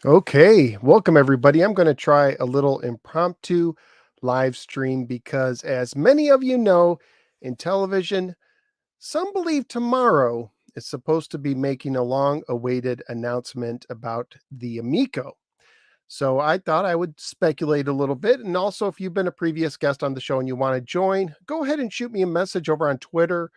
Okay, welcome everybody. I'm going to try a little impromptu live stream because, as many of you know, Intellivision, some believe tomorrow is supposed to be making a long awaited announcement about the Amico. So I thought I would speculate a little bit. And also, if you've been a previous guest on the show and you want to join, go ahead and shoot me a message over on Twitter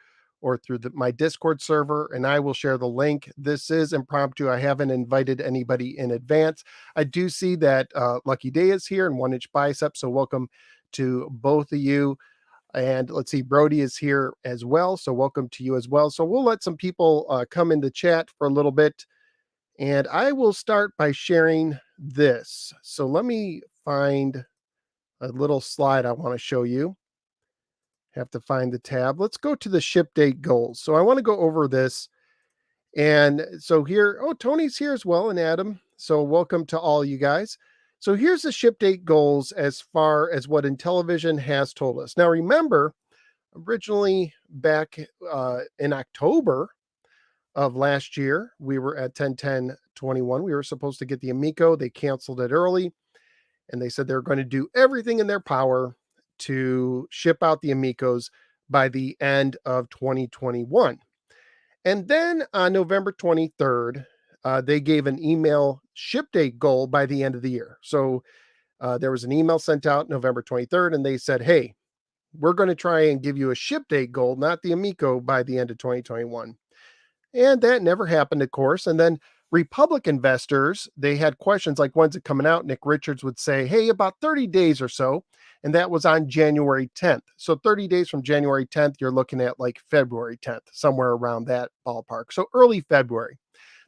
or through my Discord server, and I will share the link. This is impromptu. I haven't invited anybody in advance. I do see that Lucky Day is here and One Inch Bicep. So welcome to both of you. And let's see, Brody is here as well. So welcome to you as well. So we'll let some people come in the chat for a little bit, and I will start by sharing this. So let me find a little slide I want to show you. Have to find the tab. Let's go to the ship date goals. So I want to go over this. And so here, oh, Tony's here as well, and Adam. So welcome to all you guys. So here's the ship date goals as far as what Intellivision has told us. Now remember, originally back in October of last year, we were at 10/10/21. We were supposed to get the Amico. They canceled it early, and they said they were going to do everything in their power to ship out the Amicos by the end of 2021. And then on November 23rd, they gave an email ship date goal by the end of the year. So there was an email sent out November 23rd, and they said, hey, we're going to try and give you a ship date goal, not the Amico, by the end of 2021. And that never happened, of course. And then Republic investors, they had questions like, when's it coming out? Nick Richards would say, hey, about 30 days or so. And that was on January 10th. So 30 days from January 10th, you're looking at like February 10th, somewhere around that ballpark. So early February.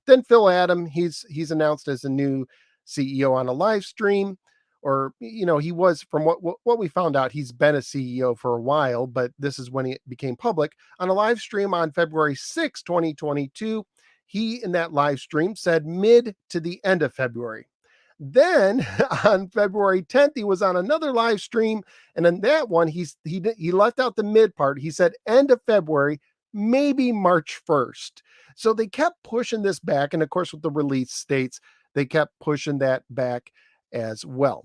Then Phil Adam, he's announced as a new CEO on a live stream, or he was, from what we found out, he's been a CEO for a while, but this is when he became public on a live stream on February 6, 2022. He, in that live stream, said mid to the end of February. Then on February 10th, he was on another live stream, and in that one, he left out the mid part. He said end of February, maybe March 1st. So they kept pushing this back, and of course, with the release states, they kept pushing that back as well.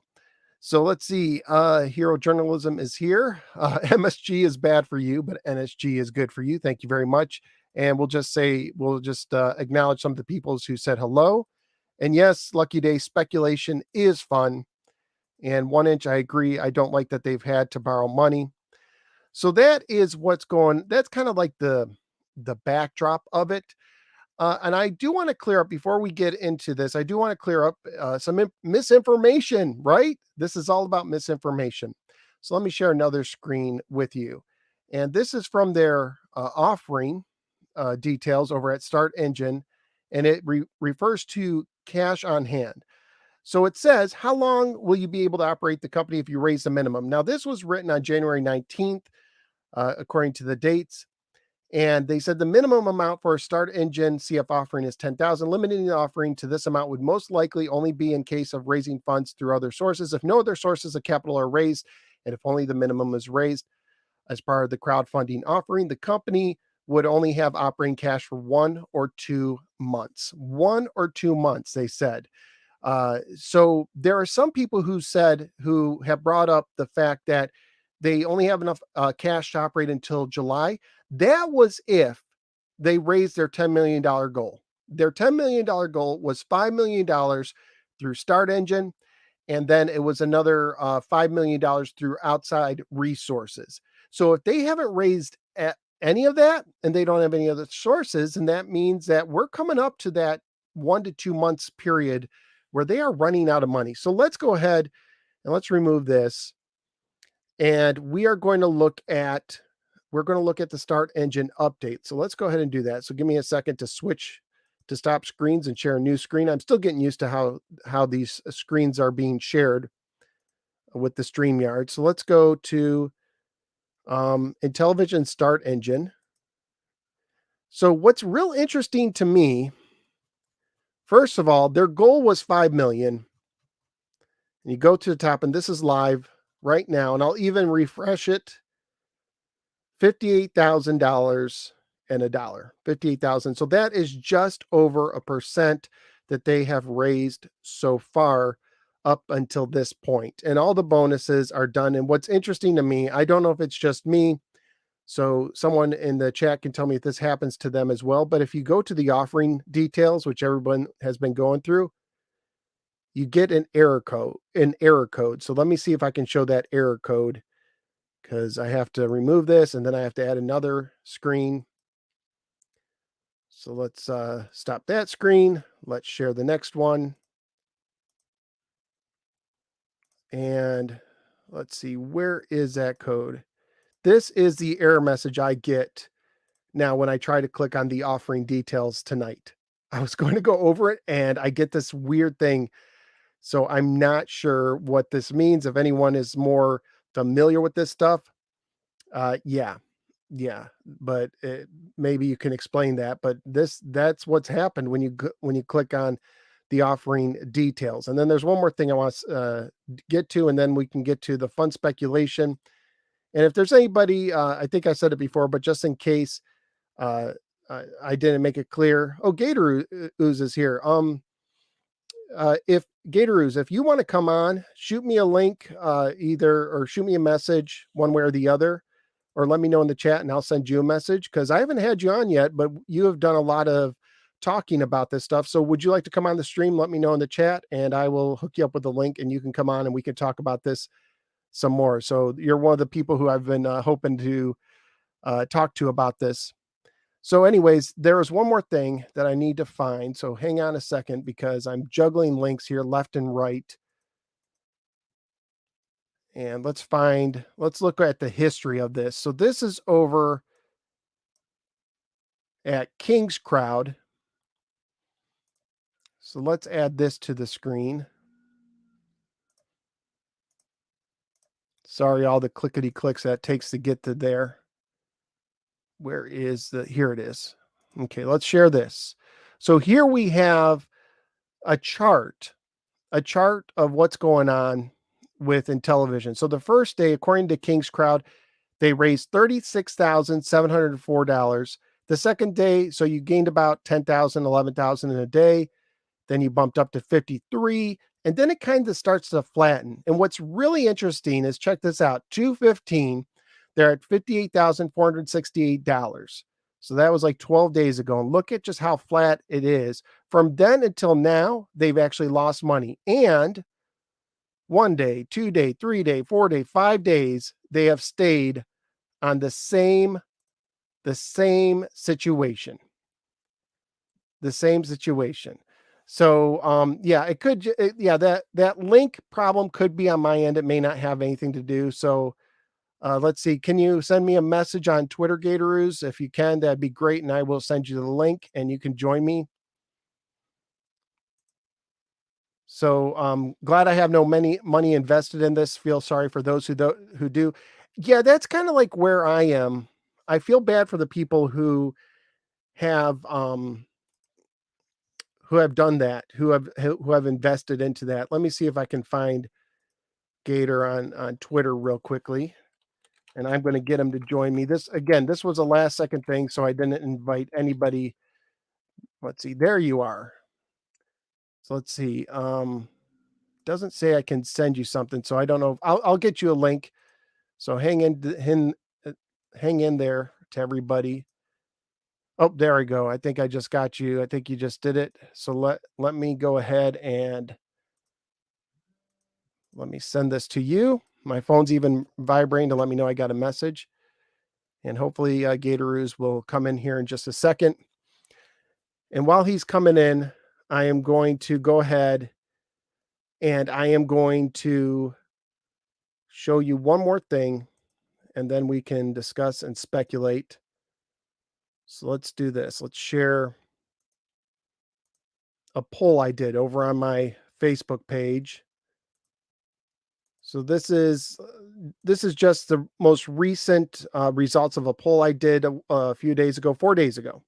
So let's see. Hero journalism is here. MSG is bad for you, but NSG is good for you. Thank you very much. And we'll just acknowledge some of the people who said hello. And yes, Lucky Day speculation is fun. And 1 inch, I agree. I don't like that they've had to borrow money. So that is what's going. That's kind of like the backdrop of it. And I do want to clear up before we get into this. I do want to clear up some misinformation. Right? This is all about misinformation. So let me share another screen with you. And this is from their offering details over at Start Engine, and it refers to cash on hand. So it says, how long will you be able to operate the company if you raise the minimum? Now, this was written on January 19th, according to the dates. And they said the minimum amount for a Start Engine CF offering is 10,000. Limiting the offering to this amount would most likely only be in case of raising funds through other sources. If no other sources of capital are raised, and if only the minimum is raised as part of the crowdfunding offering, the company would only have operating cash for 1 or 2 months. 1 or 2 months, they said. So there are some people who have brought up the fact that they only have enough cash to operate until July. That was if they raised their $10 million goal. Their $10 million goal was $5 million through Start Engine, and then it was another $5 million through outside resources. So if they haven't raised any of that and they don't have any other sources, and that means that we're coming up to that 1 to 2 months period where they are running out of money. So let's go ahead and let's remove this. And we're going to look at the Start Engine update. So let's go ahead and do that. So give me a second to switch to stop screens and share a new screen. I'm still getting used to how these screens are being shared with the StreamYard. So let's go to Intellivision Start Engine. So what's real interesting to me, first of all, their goal was 5 million. And you go to the top, and this is live right now, and I'll even refresh it. $58,000 and $1. 58,000. So that is just over 1%. that they have raised so far up until this point. And all the bonuses are done. And what's interesting to me, I don't know if it's just me, so someone in the chat can tell me if this happens to them as well. But if you go to the offering details, which everyone has been going through, you get an error code. So let me see if I can show that error code, because I have to remove this and then I have to add another screen. So let's stop that screen. Let's share the next one. And let's see, where is that code? This is the error message I get now when I try to click on the offering details tonight. I was going to go over it and I get this weird thing. So I'm not sure what this means. If anyone is more familiar with this stuff, yeah, yeah, but maybe you can explain that. But that's what's happened when when you click on the offering details. And then there's one more thing I want to get to, and then we can get to the fun speculation. And if there's anybody, I think I said it before, but just in case uh, I didn't make it clear. Oh, Gator Ooze is here. If Gator Ooze, if you want to come on, shoot me a link, either, or shoot me a message one way or the other, or let me know in the chat and I'll send you a message, because I haven't had you on yet, but you have done a lot of talking about this stuff. So would you like to come on the stream? Let me know in the chat and I will hook you up with the link and you can come on and we can talk about this some more. So you're one of the people who I've been hoping to talk to about this. So anyways, there is one more thing that I need to find. So hang on a second, because I'm juggling links here left and right. And let's look at the history of this. So this is over at King's Crowd. So let's add this to the screen. Sorry, all the clickety clicks that takes to get to there. Where is here it is. Okay, let's share this. So here we have a chart of what's going on with Intellivision. So the first day, according to King's Crowd, they raised $36,704. The second day, so you gained about 10,000, 11,000 in a day. Then you bumped up to 53, and then it kind of starts to flatten. And what's really interesting is, check this out, 215, they're at $58,468. So that was like 12 days ago. And look at just how flat it is. From then until now, they've actually lost money. And 1 day, 2 day, 3 day, 4 day, 5 days, they have stayed on the same situation. The same situation. So yeah, it could yeah, that link problem could be on my end. It may not have anything to do. So let's see. Can you send me a message on Twitter, Gatoros? If you can, that'd be great, and I will send you the link and you can join me. So glad I have no money invested in this. Feel sorry for those who do. Yeah, that's kind of like where I am. I feel bad for the people who have done that, who have invested into that. Let me see if I can find Gator on Twitter real quickly, and I'm going to get him to join me. This was a last second thing, so I didn't invite anybody. Let's see, there you are. So let's see. Doesn't say I can send you something, so I don't know. I'll get you a link. So hang in there to everybody. Oh, there we go. I think I just got you. I think you just did it. So let me go ahead and let me send this to you. My phone's even vibrating to let me know I got a message. And hopefully Gatoros will come in here in just a second. And while he's coming in, I am going to go ahead and I am going to show you one more thing, and then we can discuss and speculate. So let's do this. Let's share a poll I did over on my Facebook page. So this is just the most recent results of a poll I did a few days ago, 4 days ago.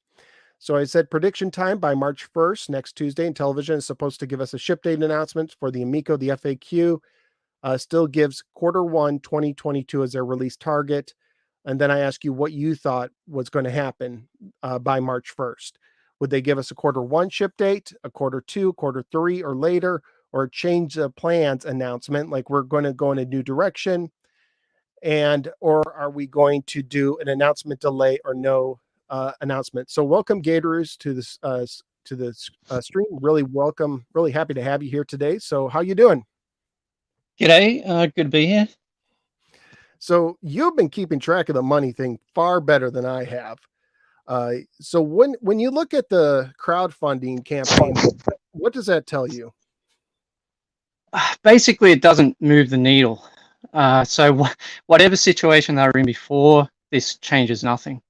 So I said prediction time by March 1st, next Tuesday. Intellivision is supposed to give us a ship date announcement for the Amico. The FAQ still gives Q1 2022 as their release target. And then I ask you what you thought was going to happen by March 1st. Would they give us a quarter 1 ship date, a quarter 2, quarter 3, or later, or change the plans announcement like we're going to go in a new direction? And or are we going to do an announcement delay or no announcement? So welcome Gators to this stream. Really welcome. Really happy to have you here today. So how you doing? G'day, good to be here. So you've been keeping track of the money thing far better than I have. So when you look at the crowdfunding campaign, what does that tell you? Basically, it doesn't move the needle. So whatever situation they were in before, this changes nothing.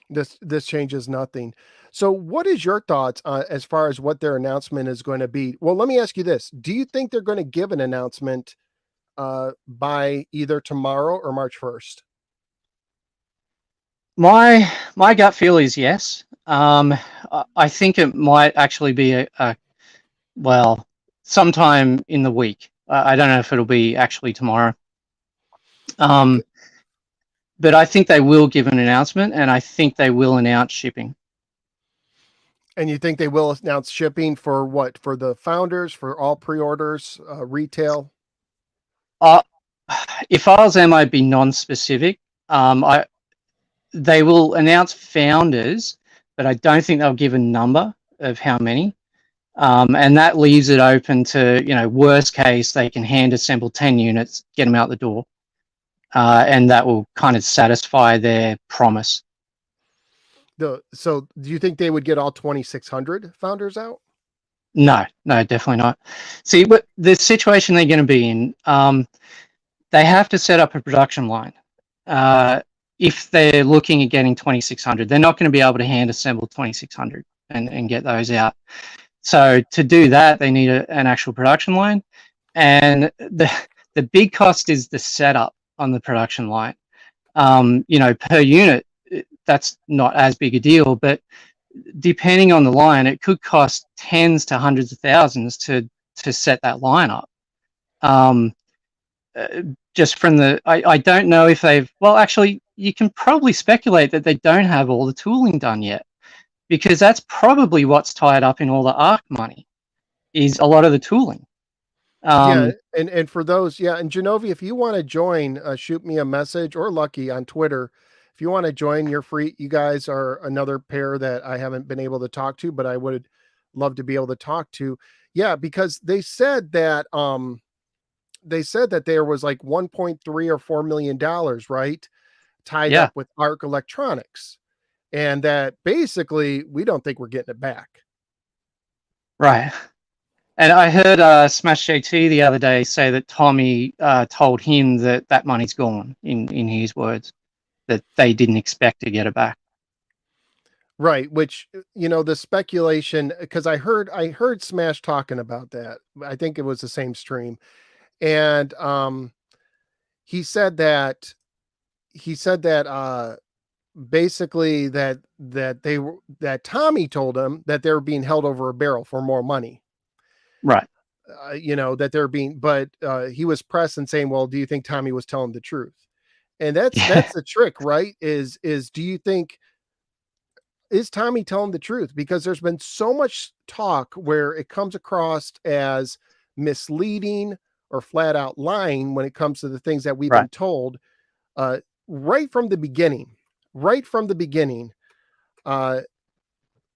This changes nothing. So what is your thoughts as far as what their announcement is going to be? Well, let me ask you this. Do you think they're going to give an announcement by either tomorrow or March 1st? My gut feel is yes. I think it might actually be well, sometime in the week. I don't know if it'll be actually tomorrow. But I think they will give an announcement, and I think they will announce shipping. And you think they will announce shipping for what? For the founders, for all pre-orders, retail? If I was them, I'd be non-specific. They will announce founders, but I don't think they'll give a number of how many. And that leaves it open to, worst case, they can hand assemble 10 units, get them out the door. And that will kind of satisfy their promise. So do you think they would get all 2,600 founders out? No, definitely not. See, but the situation they're going to be in, they have to set up a production line. If they're looking at getting 2,600, they're not going to be able to hand assemble 2,600 and get those out. So to do that, they need an actual production line. And the big cost is the setup on the production line. Per unit, that's not as big a deal, but depending on the line, it could cost tens to hundreds of thousands to set that line up. Just from I don't know if actually, you can probably speculate that they don't have all the tooling done yet, because that's probably what's tied up in all the ARC money, is a lot of the tooling. And for those, and Genovi, if you want to join, shoot me a message, or Lucky on Twitter. If you want to join, you're free. You guys are another pair that I haven't been able to talk to, but I would love to be able to talk to. Yeah, because they said that there was like 1.3 or $4 million, right, tied up with ARC Electronics, and that basically we don't think we're getting it back. Right. And I heard Smash JT the other day say that Tommy told him that money's gone, in his words, that they didn't expect to get it back. Right, which, the speculation, because I heard Smash talking about that. I think it was the same stream. And he said that basically that Tommy told him that they were being held over a barrel for more money. Right. That they're being, but he was pressed and saying, well, do you think Tommy was telling the truth? And that's the trick, right? Is do you think, is Tommy telling the truth? Because there's been so much talk where it comes across as misleading or flat out lying when it comes to the things that we've been told right from the beginning.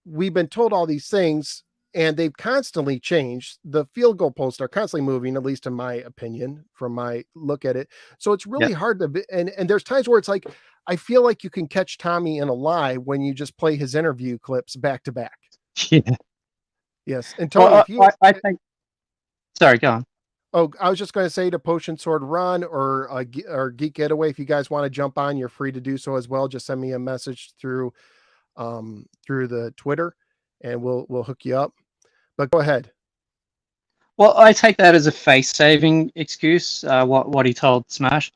We've been told all these things, and they've constantly changed. The field goal posts are constantly moving, at least in my opinion, from my look at it. So it's really hard to, and there's times where it's like, I feel like you can catch Tommy in a lie when you just play his interview clips back to back. Yeah. Yes. And Tony, I think, sorry, go on. Oh, I was just going to say to Potion Sword Run or Geek Getaway, if you guys want to jump on, you're free to do so as well. Just send me a message through the Twitter, and we'll hook you up. But go ahead. Well, I take that as a face-saving excuse. What he told Smash.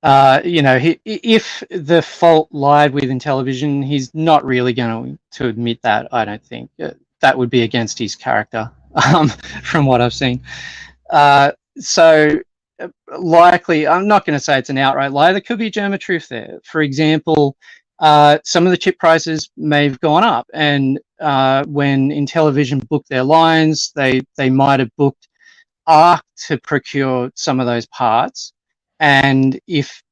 If the fault lied with Intellivision, he's not really going to admit that. I don't think that would be against his character, from what I've seen. So likely, I'm not going to say it's an outright lie. There could be a germ of truth there. For example, some of the chip prices may have gone up. And when Intellivision booked their lines, they might have booked ARC to procure some of those parts. And if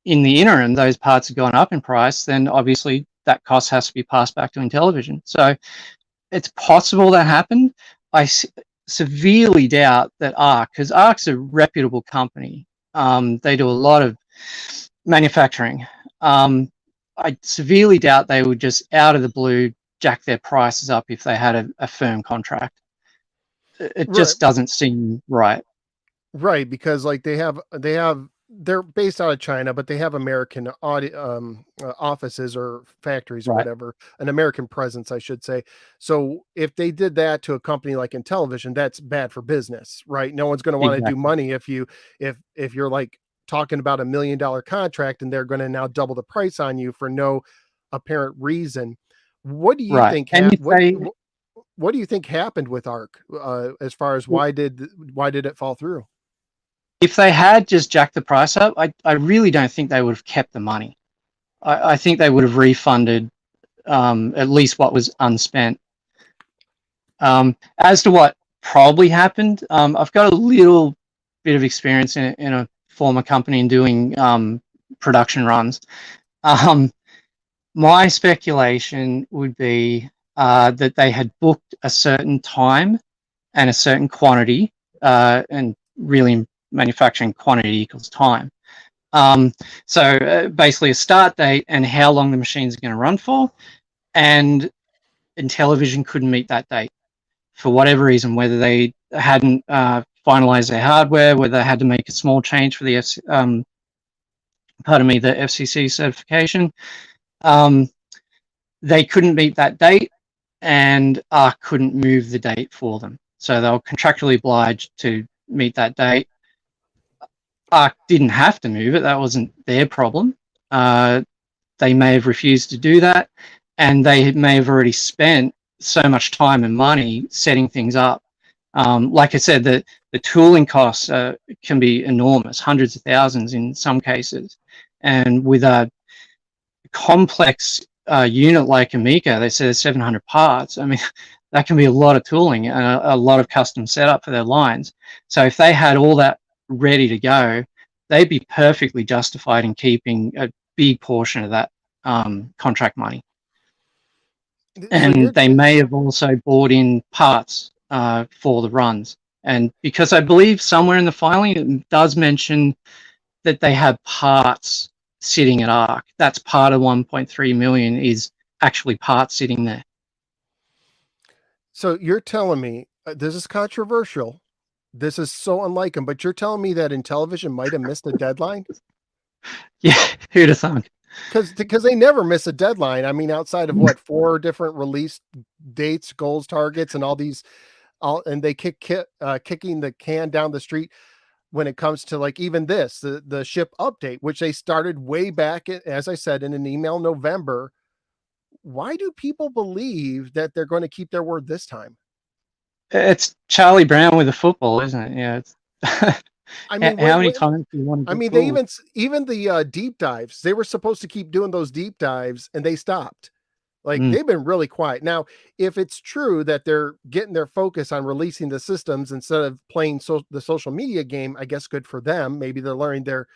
in the interim those parts have gone up in price, then obviously that cost has to be passed back to Intellivision. So it's possible that happened. I severely doubt that ARC, because ARC's a reputable company. They do a lot of manufacturing. I severely doubt they would just out of the blue jack their prices up if they had a firm contract. It Right. just doesn't seem right. Right, because like they're based out of China, but they have American audit offices or factories or Right. whatever, an American presence, I should say. So if they did that to a company like Intellivision, that's bad for business, right? No one's going to want to do Exactly. money if you're like talking about $1 million contract and they're going to now double the price on you for no apparent reason. What do you Right. think? And if they, What do you think happened with ARC as far as why did it fall through? if they had just jacked the price up, I really don't think they would have kept the money. I think they would have refunded at least what was unspent. As to what probably happened, I've got a little bit of experience in a former company in doing production runs. My speculation would be that they had booked a certain time and a certain quantity, and really manufacturing quantity equals time. So basically a start date and how long the machines are going to run for, and Intellivision couldn't meet that date for whatever reason, whether they hadn't finalized their hardware, whether they had to make a small change for the the FCC certification. They couldn't meet that date, and ARC couldn't move the date for them. So they were contractually obliged to meet that date. ARC didn't have to move it. That wasn't their problem. They may have refused to do that, and they may have already spent so much time and money setting things up. Like I said, the tooling costs can be enormous, hundreds of thousands in some cases. And with a complex unit like Amico, they say there's 700 parts. I mean, that can be a lot of tooling and a lot of custom setup for their lines. So if they had all that ready to go, they'd be perfectly justified in keeping a big portion of that contract money. So And you're they may have also bought in parts for the runs. And because I believe somewhere in the filing it does mention that they have parts sitting at ARC. That's part of 1.3 million is actually parts sitting there. So you're telling me this is controversial. This is so unlike them, but you're telling me that Intellivision might have missed a deadline? Yeah, who'd have thunk? Because they never miss a deadline. I mean, outside of what, 4 different release dates, goals, targets, and all these, and they kicking the can down the street when it comes to like even this, the ship update, which they started way back, as I said, in an email November. Why do people believe that they're going to keep their word this time? It's Charlie Brown with a football, isn't it? Yeah. It's I mean, how many times do you want to I get mean, they fooled? even the deep dives, they were supposed to keep doing those deep dives and they stopped. Like Mm. they've been really quiet. Now, if it's true that they're getting their focus on releasing the systems instead of playing the social media game, I guess good for them. Maybe they're learning their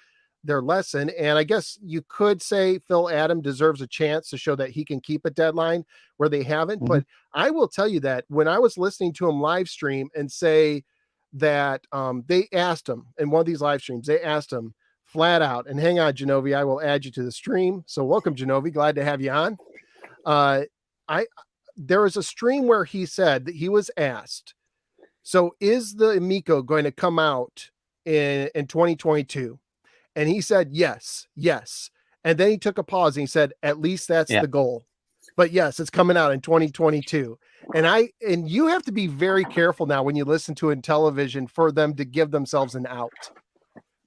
lesson. And I guess you could say Phil Adam deserves a chance to show that he can keep a deadline where they haven't. Mm-hmm. But I will tell you that when I was listening to him live stream and say that they asked him in one of these live streams, they asked him flat out, and hang on, Genovi, I will add you to the stream. So welcome, Genovi. Glad to have you on. I there was a stream where he said that he was asked, so is the Amico going to come out in 2022? And he said, yes. And then he took a pause and he said, at least that's the goal. But yes, it's coming out in 2022. And you have to be very careful now when you listen to Intellivision for them to give themselves an out,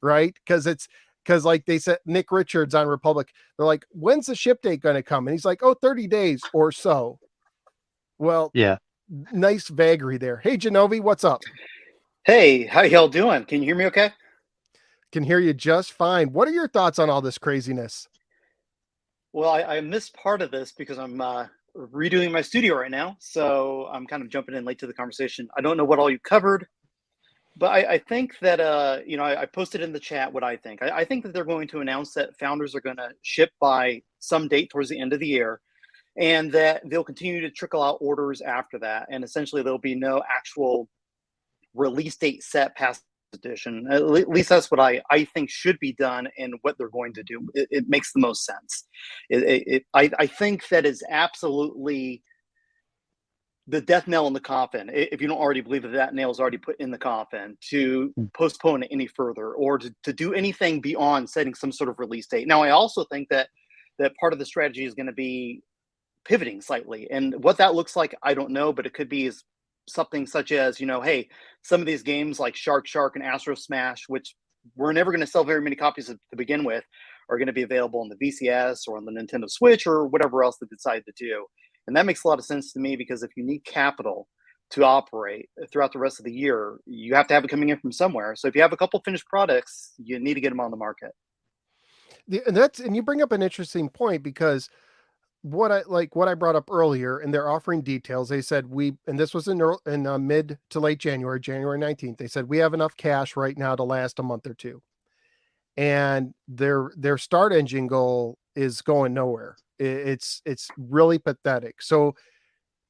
right? Because like they said, Nick Richards on Republic, they're like, when's the ship date going to come? And he's like, 30 days or so. Well, yeah. Nice vagary there. Hey, Genovi, what's up? Hey, how y'all doing? Can you hear me okay? Can hear you just fine. What are your thoughts on all this craziness? Well, I missed part of this because I'm redoing my studio right now, so I'm kind of jumping in late to the conversation. I don't know what all you covered, but I think that I posted in the chat what I think. I think that they're going to announce that founders are going to ship by some date towards the end of the year, and that they'll continue to trickle out orders after that. And essentially, there'll be no actual release date set past edition. At least that's what I think should be done and what they're going to do. It makes the most sense. I think that is absolutely the death nail in the coffin, if you don't already believe that that nail is already put in the coffin, to postpone it any further or to do anything beyond setting some sort of release date. Now, I also think that part of the strategy is going to be pivoting slightly. And what that looks like, I don't know, but it could be something such as, hey, some of these games like Shark and Astro Smash, which we're never going to sell very many copies to begin with, are going to be available on the VCS or on the Nintendo Switch or whatever else they decide to do. And that makes a lot of sense to me, because if you need capital to operate throughout the rest of the year, you have to have it coming in from somewhere. So if you have a couple finished products, you need to get them on the market. And you bring up an interesting point, because what I brought up earlier, and they're offering details. They said and this was in mid to late January 19th. They said we have enough cash right now to last a month or two. And their start engine goal is going nowhere. It's really pathetic. So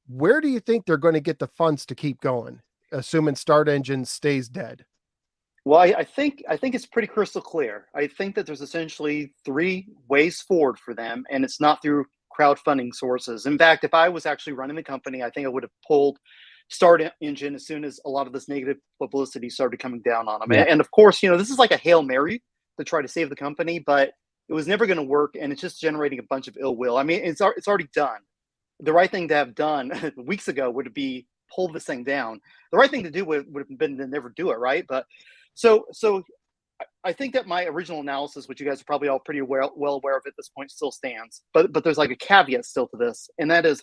where do you think they're going to get the funds to keep going, assuming start engine stays dead? Well, I think it's pretty crystal clear. I think that there's essentially three ways forward for them, and it's not through crowdfunding sources. In fact, if I was actually running the company, I think I would have pulled Start Engine as soon as a lot of this negative publicity started coming down on them. Yeah. And of course, this is like a Hail Mary to try to save the company, but it was never going to work, and it's just generating a bunch of ill will. I mean, it's already done. The right thing to have done weeks ago would be pull this thing down. The right thing to do would have been to never do it, right? But so I think that my original analysis, which you guys are probably all pretty well aware of at this point, still stands. But there's like a caveat still to this, and that is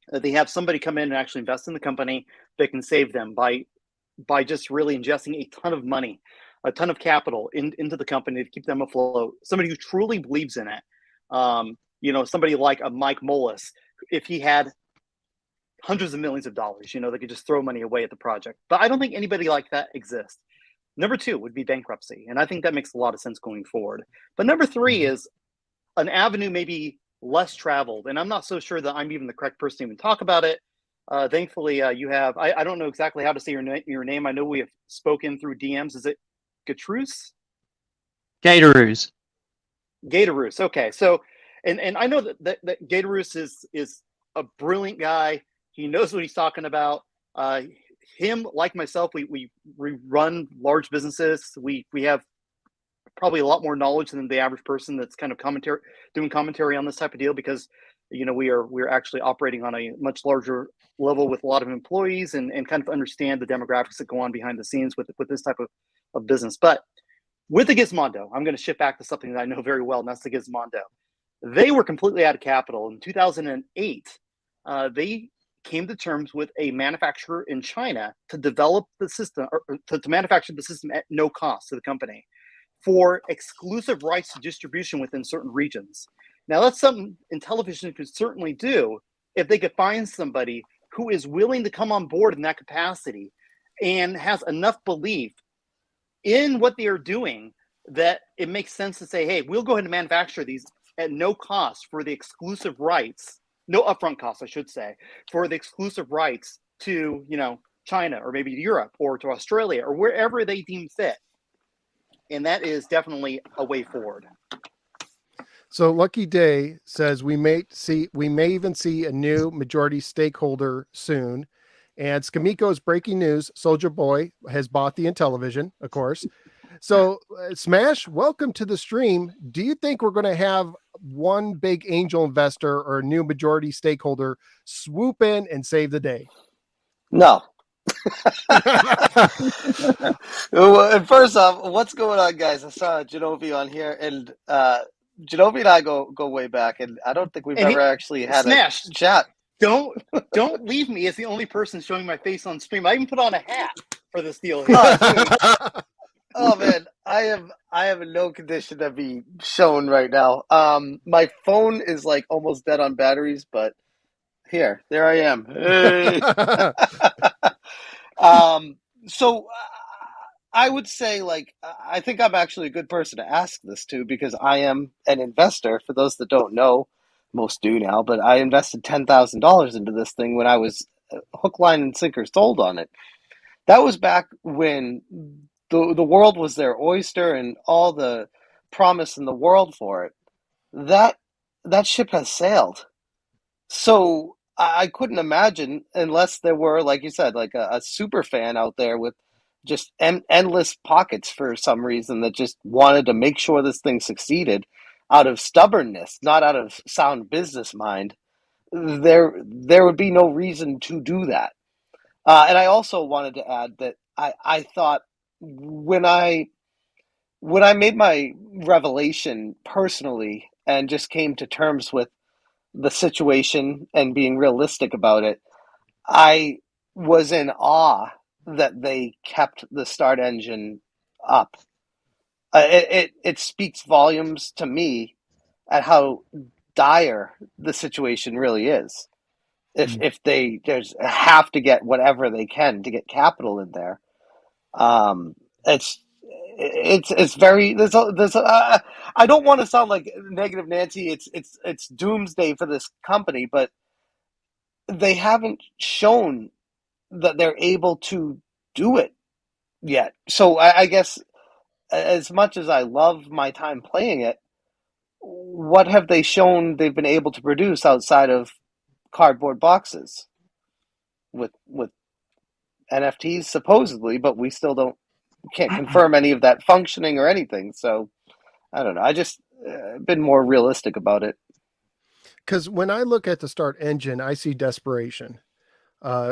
that they have somebody come in and actually invest in the company that can save them by just really ingesting a ton of money, a ton of capital into the company to keep them afloat. Somebody who truly believes in it. Somebody like a Mike Mullis, if he had hundreds of millions of dollars, they could just throw money away at the project. But I don't think anybody like that exists. Number two would be bankruptcy. And I think that makes a lot of sense going forward. But number three is an avenue maybe less traveled. And I'm not so sure that I'm even the correct person to even talk about it. Thankfully, you have, I don't know exactly how to say your name. I know we have spoken through DMs. Is it Gatrus? Gatorus. Gatorus. Okay. So, and I know that Gatorus is a brilliant guy. He knows what he's talking about. Him, like myself, we run large businesses. We have probably a lot more knowledge than the average person that's kind of doing commentary on this type of deal, because we're actually operating on a much larger level with a lot of employees and kind of understand the demographics that go on behind the scenes with this type of business. But with the Gizmondo, I'm going to shift back to something that I know very well, and that's the Gizmondo. They were completely out of capital. In 2008, they came to terms with a manufacturer in China to develop the system, or to manufacture the system at no cost to the company for exclusive rights to distribution within certain regions. Now, that's something Intellivision could certainly do if they could find somebody who is willing to come on board in that capacity and has enough belief in what they are doing that it makes sense to say, hey, we'll go ahead and manufacture these at no cost for the exclusive rights, no upfront costs, I should say, for the exclusive rights to, China or maybe Europe or to Australia or wherever they deem fit. And that is definitely a way forward. So Lucky Day says we may even see a new majority stakeholder soon. And Skamico's breaking news: Soldier Boy has bought the Intellivision, of course. So Smash, welcome to the stream. Do you think we're going to have one big angel investor or a new majority stakeholder swoop in and save the day? No. Well, and first off, what's going on, guys? I saw Genovi on here, and Genovi and I go way back, and I don't think we've ever actually had Smash, a chat. Don't leave me as the only person showing my face on stream. I even put on a hat for this deal. Oh man, I I am in no condition to be shown right now. My phone is like almost dead on batteries, but there I am. Hey. Um, so I would say, like, I think I'm actually a good person to ask this to because I am an investor. For those that don't know, most do now, but I invested $10,000 into this thing when I was hook, line, and sinker sold on it. That was back when the world was their oyster and all the promise in the world for it. That that ship has sailed. So I couldn't imagine unless there were, like you said, like a super fan out there with just endless pockets for some reason that just wanted to make sure this thing succeeded out of stubbornness, not out of sound business mind. There would be no reason to do that. And I also wanted to add that I thought when I made my revelation personally and just came to terms with the situation and being realistic about it, I was in awe that they kept the start engine up. It speaks volumes to me at how dire the situation really is. If they there's have to get whatever they can to get capital in there, um, it's it's very I don't want to sound like negative Nancy. It's doomsday for this company, but they haven't shown that they're able to do it yet. So I guess as much as I love my time playing it, what have they shown they've been able to produce outside of cardboard boxes with NFTs supposedly, but we still can't confirm any of that functioning or anything. So I don't know. I just been more realistic about it. Because when I look at the start engine, I see desperation.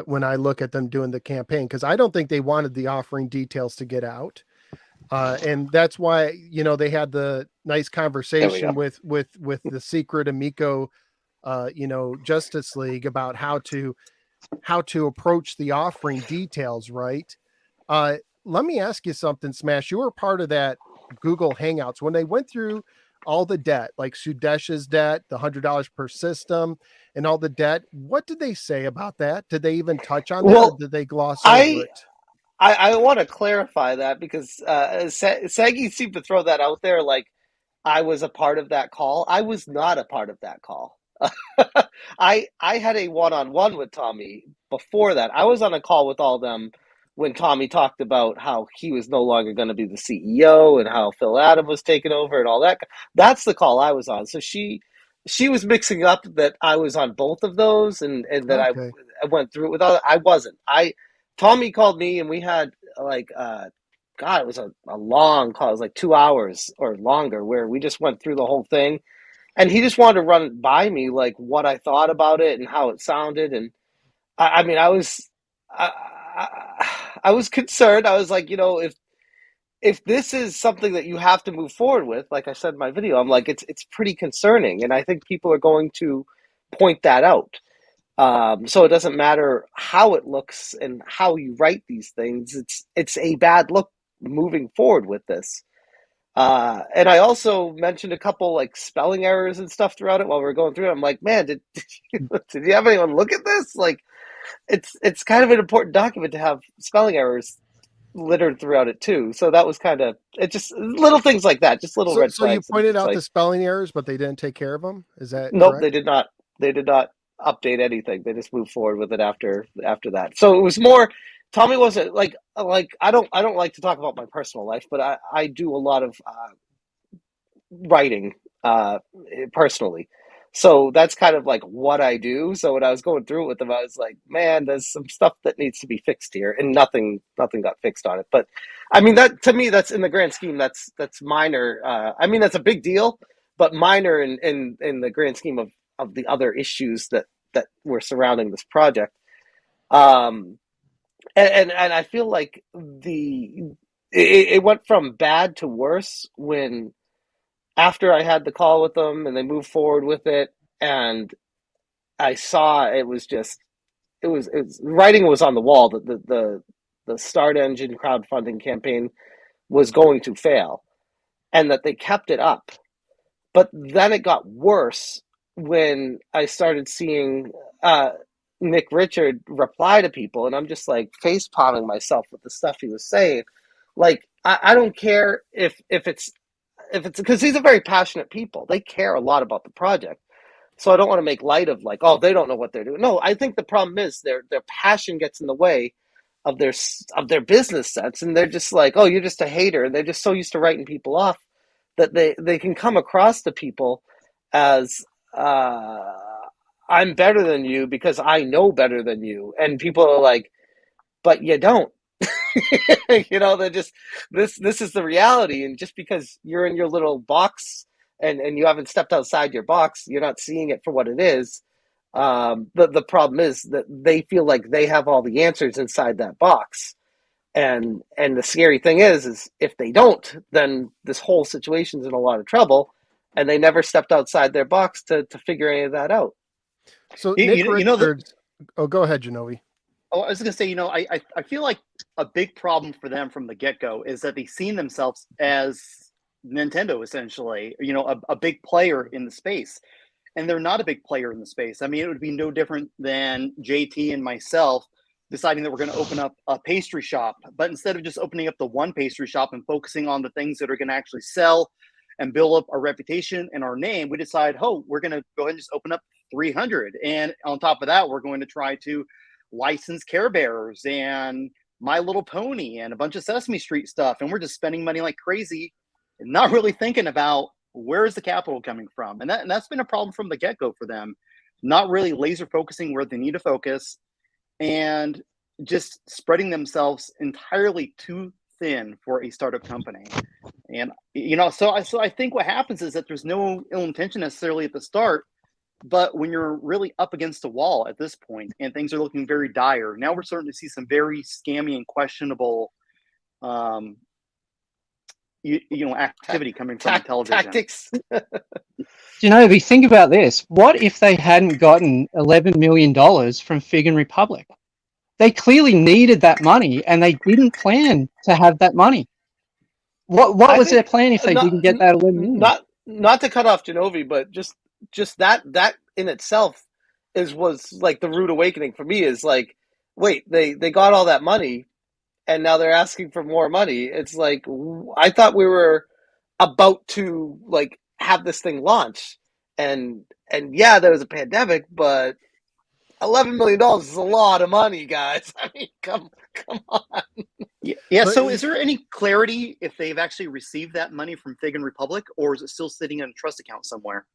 When I look at them doing the campaign, because I don't think they wanted the offering details to get out. And that's why, they had the nice conversation with the secret Amico, Justice League about how to approach the offering details. Right. Let me ask you something, Smash. You were part of that Google Hangouts when they went through all the debt, like Sudesh's debt, the $100 per system, and all the debt. What did they say about that? Did they even touch on that, or did they gloss over it? I want to clarify that because Sagi seemed to throw that out there like I was a part of that call. I was not a part of that call. I had a one-on-one with Tommy before that. I was on a call with all of them when Tommy talked about how he was no longer going to be the CEO and how Phil Adam was taking over and all that. That's the call I was on. So she was mixing up that I was on both of those and that Okay. I went through it with all. I wasn't. Tommy called me and we had like God, it was a long call. It was like 2 hours or longer where we just went through the whole thing. And he just wanted to run it by me, like what I thought about it and how it sounded. And I mean, I was concerned. I was like, if this is something that you have to move forward with, like I said in my video, I'm like, it's pretty concerning. And I think people are going to point that out. So it doesn't matter how it looks and how you write these things. It's a bad look moving forward with this. And I also mentioned a couple like spelling errors and stuff throughout it while we were going through it. I'm like, man, did you have anyone look at this? Like, it's kind of an important document to have spelling errors littered throughout it too. So that was kind of it. Just little things like that, just little red So you flags. pointed out the spelling errors, but they didn't take care of them. Is that Nope, correct? they did not. They did not update anything. They just moved forward with it after that. So it was more. Tommy wasn't like I don't like to talk about my personal life, but I do a lot of writing personally. So that's kind of like what I do. So when I was going through it with them, I was like, man, there's some stuff that needs to be fixed here, and nothing got fixed on it. But I mean, that to me, that's in the grand scheme, that's minor. I mean, that's a big deal, but minor in the grand scheme of the other issues that were surrounding this project. Um, and I feel like it went from bad to worse when after I had the call with them and they moved forward with it, and I saw it was just it was writing was on the wall that the start engine crowdfunding campaign was going to fail. and that they kept it up. But then it got worse when I started seeing Nick Richard reply to people, and I'm just like face palming myself with the stuff he was saying. Like, I don't care if it's because these are very passionate people. They care a lot about the project. So I don't want to make light of like, oh, they don't know what they're doing. No, I think the problem is their passion gets in the way of their business sense, and they're just like, oh, you're just a hater, and they're just so used to writing people off that they can come across to people as I'm better than you because I know better than you, and people are like, but you don't. They're just this is the reality, and just because you're in your little box and you haven't stepped outside your box, you're not seeing it for what it is. The problem is that they feel like they have all the answers inside that box, and the scary thing is if they don't, then this whole situation's in a lot of trouble, and they never stepped outside their box to figure any of that out. So Nick Richards, go ahead, Genovi. Oh, I was going to say, I feel like a big problem for them from the get-go is that they've seen themselves as Nintendo, essentially, a big player in the space. And they're not a big player in the space. I mean, it would be no different than JT and myself deciding that we're going to open up a pastry shop. But instead of just opening up the one pastry shop and focusing on the things that are going to actually sell and build up our reputation and our name, we decide, we're going to go ahead and just open up 300. And on top of that, we're going to try to license Care Bears and My Little Pony and a bunch of Sesame Street stuff. And we're just spending money like crazy and not really thinking about where is the capital coming from. And that's been a problem from the get-go for them, not really laser focusing where they need to focus and just spreading themselves entirely too thin for a startup company. And, so I think what happens is that there's no ill intention necessarily at the start, but when you're really up against a wall at this point and things are looking very dire, now we're starting to see some very scammy and questionable, activity coming from Intellivision. Tactics. If you think about this, what if they hadn't gotten $11 million from Fig and Republic? They clearly needed that money, and they didn't plan to have that money. What was their plan if they didn't get that $11 million? Not to cut off Genovi, but just that in itself was like the rude awakening for me. Is like, wait, they got all that money, and now they're asking for more money. It's like, I thought we were about to like have this thing launch, and yeah, there was a pandemic, but $11 million is a lot of money, guys. I mean, come on. Yeah. So is there any clarity if they've actually received that money from Fig and Republic, or is it still sitting in a trust account somewhere?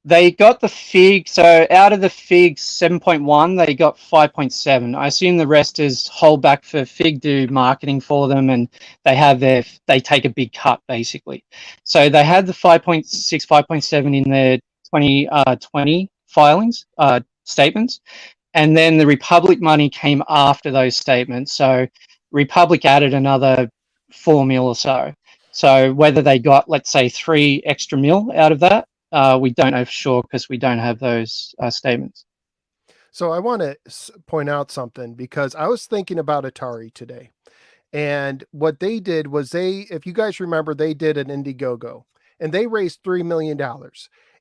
They got the Fig, so out of the Fig 7.1, they got 5.7. I assume the rest is hold back for Fig do marketing for them, and they take a big cut basically. So they had the 5.6, 5.7 in their 2020 filings, statements, and then the Republic money came after those statements. So Republic added another 4 mil or so. So whether they got, let's say, 3 extra mil out of that, we don't know for sure because we don't have those statements. So I want to point out something, because I was thinking about Atari today, and what they did was if you guys remember, they did an Indiegogo and they raised $3 million.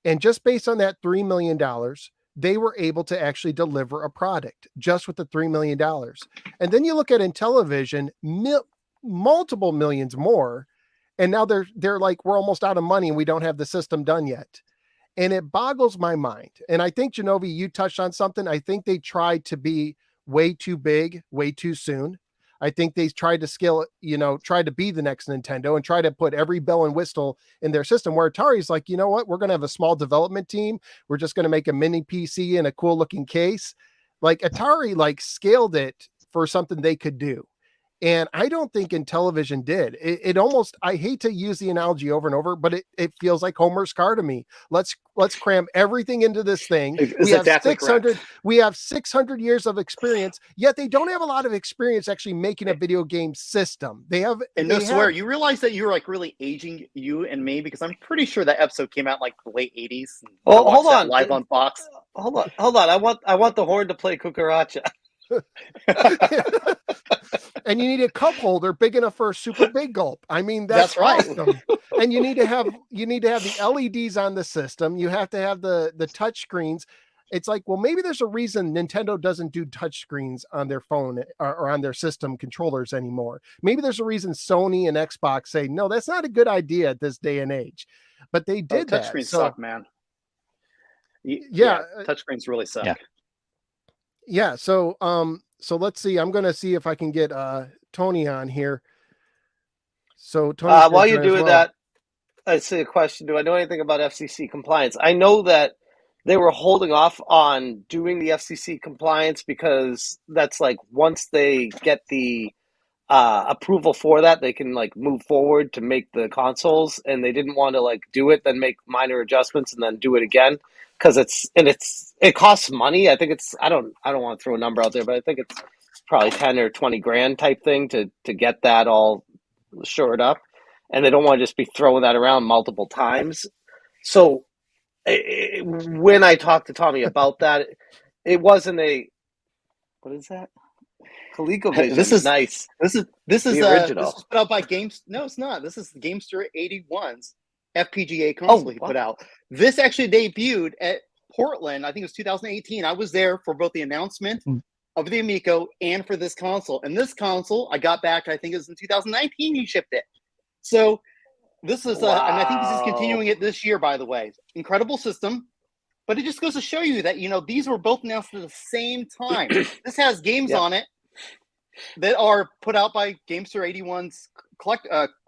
And just based on that $3 million, they were able to actually deliver a product just with the $3 million. And then you look at Intellivision, multiple millions more. And now they're like, we're almost out of money and we don't have the system done yet. And it boggles my mind. And I think, Genovi, you touched on something. I think they tried to be way too big, way too soon. I think they tried to scale it, tried to be the next Nintendo and try to put every bell and whistle in their system, where Atari's like, you know what, we're going to have a small development team. We're just going to make a mini PC in a cool looking case. Like Atari, scaled it for something they could do. And I don't think Intellivision did. It almost, I hate to use the analogy over and over, but it feels like Homer's car to me. Let's cram everything into this thing. We have 600. We have 600 years of experience, yet they don't have a lot of experience actually making a video game system. They have. And no swear, you realize that you're really aging you and me, because I'm pretty sure that episode came out the late 80s. Oh, hold on, live on Fox. Hold on. I want the horn to play cucaracha. And you need a cup holder big enough for a super big gulp. I mean, that's right. Awesome. And you need to have the LEDs on the system. You have to have the touch screens. It's like, well, maybe there's a reason Nintendo doesn't do touch screens on their phone or on their system controllers anymore. Maybe there's a reason Sony and Xbox say, no, that's not a good idea at this day and age. But they did that. Touchscreens So, suck, man. Yeah, touchscreens really suck. Yeah. So let's see. I'm going to see if I can get Tony on here. So Tony, while you're doing that, I see a question. Do I know anything about FCC compliance? I know that they were holding off on doing the FCC compliance because that's like once they get the approval for that, they can like move forward to make the consoles, and they didn't want to like do it, then make minor adjustments, and then do it again because it costs money. I think it's I don't want to throw a number out there, but I think it's probably 10 or 20 grand type thing to get that all shored up, and they don't want to just be throwing that around multiple times. So when I talked to Tommy about that, it wasn't what is that? ColecoVision. This is nice. This is the original. This was put out by Games. No, it's not. This is the Gamester 81's FPGA console he put out. This actually debuted at Portland. I think it was 2018. I was there for both the announcement of the Amico and for this console. And this console I got back. I think it was in 2019. He shipped it. So this is, and I think this is continuing it this year. By the way, incredible system. But it just goes to show you that these were both announced at the same time. This has games on it that are put out by Gamester 81's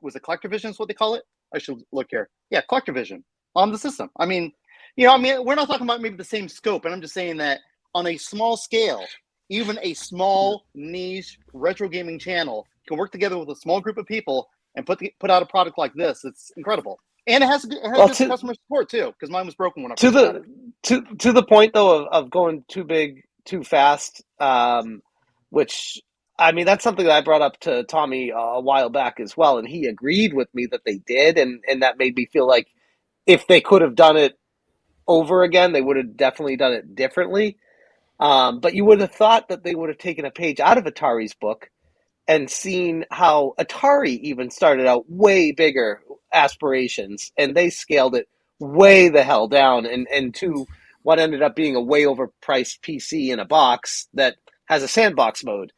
was it CollectorVision is what they call it? I should look here. Yeah, CollectorVision on the system. I mean, we're not talking about maybe the same scope, and I'm just saying that on a small scale, even a small niche retro gaming channel can work together with a small group of people and put out a product like this. It's incredible. And it has good customer support too, because mine was broken when I first got it. To the point though of going too big too fast, which I mean that's something that I brought up to Tommy a while back as well, and he agreed with me that they did, and that made me feel like if they could have done it over again, they would have definitely done it differently. But you would have thought that they would have taken a page out of Atari's book and seen how Atari even started out way bigger aspirations, and they scaled it way the hell down and to what ended up being a way overpriced PC in a box that has a sandbox mode.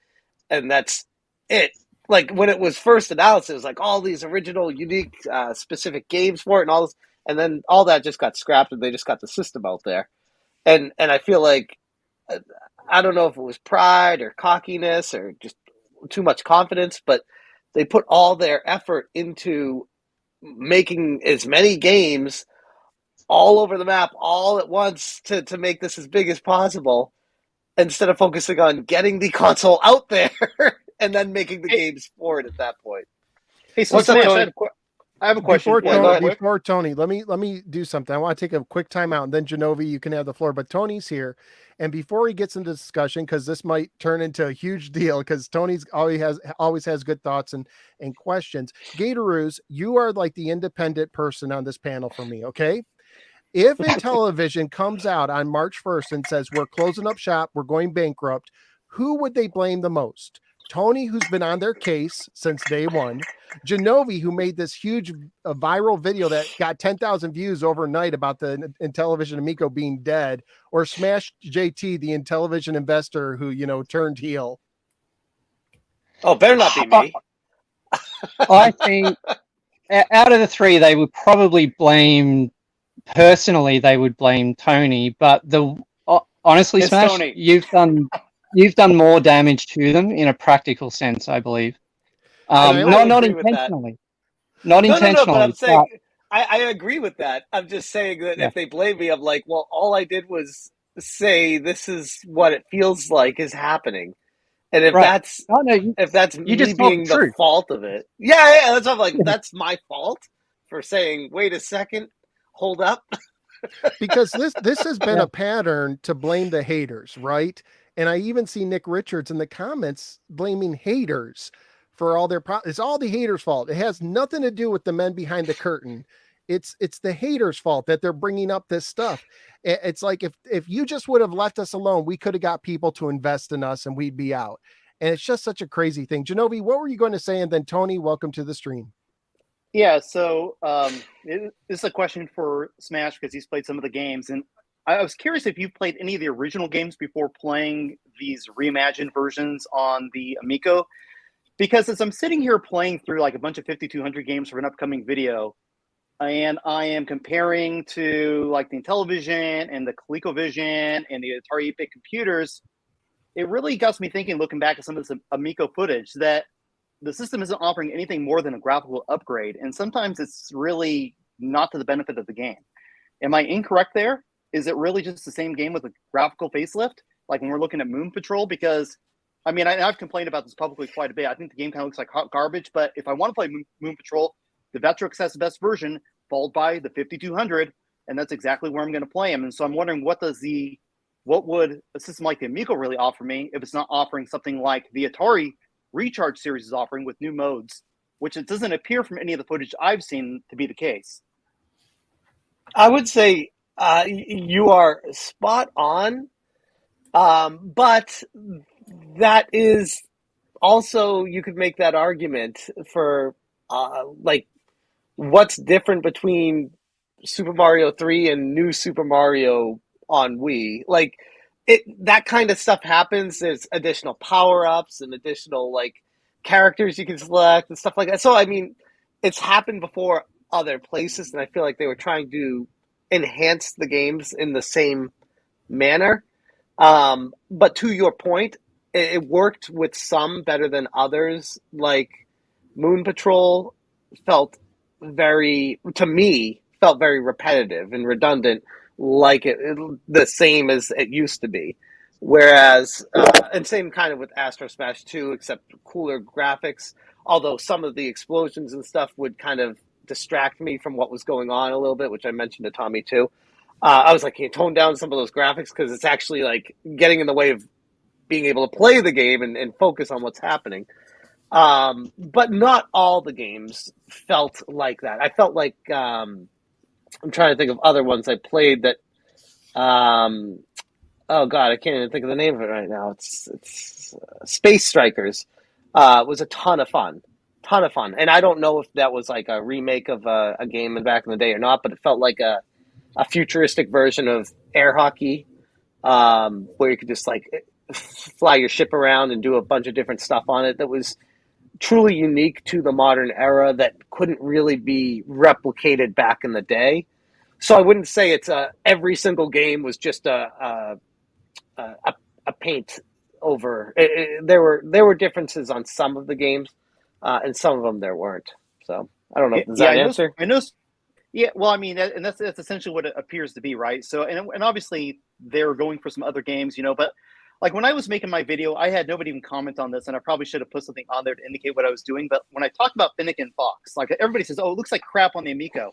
And that's it. Like when it was first announced, it was like all these original, unique, specific games for it and all this, and then all that just got scrapped and they just got the system out there. And I feel like, I don't know if it was pride or cockiness or just too much confidence, but they put all their effort into making as many games all over the map all at once to make this as big as possible instead of focusing on getting the console out there and then making the games for it at that point. Hey, so Smash, I have a question. Before Tony, let me do something. I want to take a quick time out, and then Genovi, you can have the floor. But Tony's here, and before he gets into discussion, because this might turn into a huge deal, because Tony's always has good thoughts and questions. Gatoroos, you are like the independent person on this panel for me. Okay, if Intellivision comes out on March 1st and says we're closing up shop, we're going bankrupt, who would they blame the most? Tony, who's been on their case since day one, Genovi, who made this huge viral video that got 10,000 views overnight about the Intellivision Amico being dead, or Smash JT, the Intellivision investor who, turned heel? Oh, better not be me. I think out of the three, they would probably blame, personally, they would blame Tony, but honestly, it's Smash, Tony. You've done more damage to them in a practical sense, I believe. Not intentionally. Not intentionally. But I'm saying I agree with that. I'm just saying that if they blame me, I'm like, well, all I did was say this is what it feels like is happening. And if that's me being the fault of it, that's what I'm like. That's my fault for saying, wait a second, hold up. Because this has been a pattern to blame the haters, right? And I even see Nick Richards in the comments blaming haters for all their problems. It's all the haters' fault. It has nothing to do with the men behind the curtain. It's the haters' fault that they're bringing up this stuff. It's like if you just would have left us alone, we could have got people to invest in us and we'd be out. And it's just such a crazy thing. Genovi, what were you going to say? And then Tony, welcome to the stream. Yeah, so this is a question for Smash because he's played some of the games, and I was curious if you played any of the original games before playing these reimagined versions on the Amico. Because as I'm sitting here playing through like a bunch of 5200 games for an upcoming video, and I am comparing to like the Intellivision and the ColecoVision and the Atari 8-bit computers, it really got me thinking, looking back at some of this Amico footage, that the system isn't offering anything more than a graphical upgrade, and sometimes it's really not to the benefit of the game. Am I incorrect there? Is it really just the same game with a graphical facelift, like when we're looking at Moon Patrol? Because I mean, I've complained about this publicly quite a bit. I think the game kind of looks like hot garbage, but if I want to play Moon Patrol, the Vectrex has the best version, followed by the 5200, and that's exactly where I'm going to play them. And so I'm wondering, what would a system like the Amico really offer me if it's not offering something like the Atari Recharge series is offering with new modes, which it doesn't appear from any of the footage I've seen to be the case. I would say you are spot on, but that is also, you could make that argument for like what's different between Super Mario 3 and New Super Mario on Wii. Like that kind of stuff happens. There's additional power-ups and additional like characters you can select and stuff like that. So I mean, it's happened before other places, and I feel like they were trying to enhance the games in the same manner. But to your point, it worked with some better than others. Like Moon Patrol felt to me, felt very repetitive and redundant, like the same as it used to be. Whereas, and same kind of with Astro Smash 2, except cooler graphics. Although some of the explosions and stuff would kind of distract me from what was going on a little bit, which I mentioned to Tommy too. I was like, can you tone down some of those graphics? Because it's actually like getting in the way of being able to play the game and focus on what's happening. But not all the games felt like that. I felt like I'm trying to think of other ones I played that. Oh God, I can't even think of the name of it right now. It's Space Strikers. Was a ton of fun, and I don't know if that was like a remake of a game back in the day or not, but it felt like a futuristic version of air hockey, where you could just like fly your ship around and do a bunch of different stuff on it. That was truly unique to the modern era that couldn't really be replicated back in the day. So I wouldn't say it's every single game was just a paint over. There were differences on some of the games, and some of them there weren't. So I don't know. Does that answer? I know. Yeah, well, I mean, and that's essentially what it appears to be, right? So, and obviously they're going for some other games, but like when I was making my video, I had nobody even comment on this, and I probably should have put something on there to indicate what I was doing. But when I talked about Finnegan Fox, like everybody says, oh, it looks like crap on the Amico.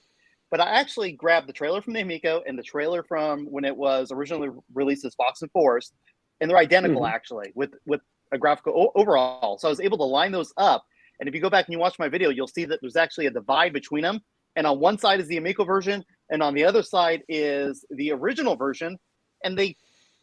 But I actually grabbed the trailer from the Amico and the trailer from when it was originally released as Fox and Forest, and they're identical actually with a graphical overall. So I was able to line those up. And if you go back and you watch my video, you'll see that there's actually a divide between them. And on one side is the Amico version, and on the other side is the original version. And they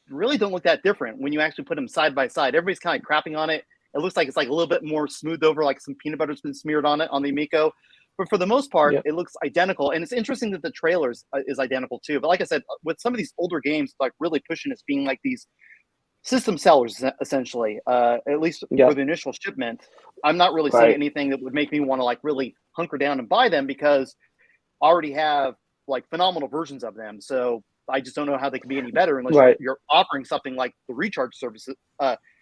really don't look that different when you actually put them side by side. Everybody's kind of crapping on it. It looks like it's like a little bit more smoothed over, like some peanut butter's been smeared on it on the Amico. But for the most part, It looks identical. And it's interesting that the trailers is identical too. But like I said, with some of these older games, like really pushing as being like these system sellers, essentially, at least for the initial shipment, I'm not really seeing anything that would make me want to like really hunker down and buy them, because I already have like phenomenal versions of them. So I just don't know how they can be any better unless you're offering something like the Recharge services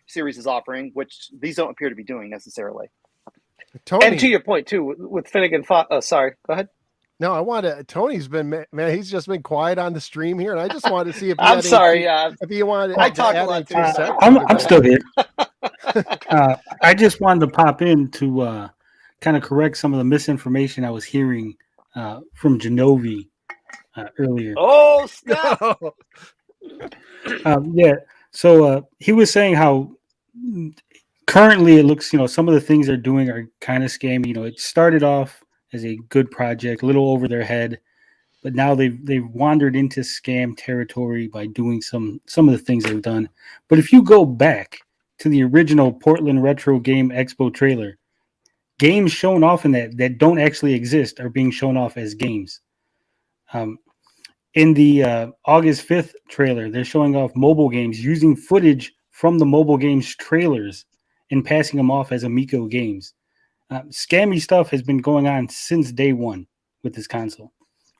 series is offering, which these don't appear to be doing necessarily. Tony, and to your point too, with Finnegan Fox. Oh, sorry, go ahead. No, I want to. Tony's been, man, he's just been quiet on the stream here, and I just wanted to see if I'm sorry. if you wanted. I talk a lot too. I'm still here. I just wanted to pop in to kind of correct some of the misinformation I was hearing from Genovi earlier. Oh, snap! Yeah. So he was saying how currently it looks, some of the things they're doing are kind of scammy. It started off as a good project, a little over their head, but now they've wandered into scam territory by doing some of the things they've done. But if you go back to the original Portland Retro Game Expo trailer, games shown off in that don't actually exist are being shown off as games. In the August 5th trailer, they're showing off mobile games using footage from the mobile games trailers and passing them off as Amico games. Scammy stuff has been going on since day one with this console.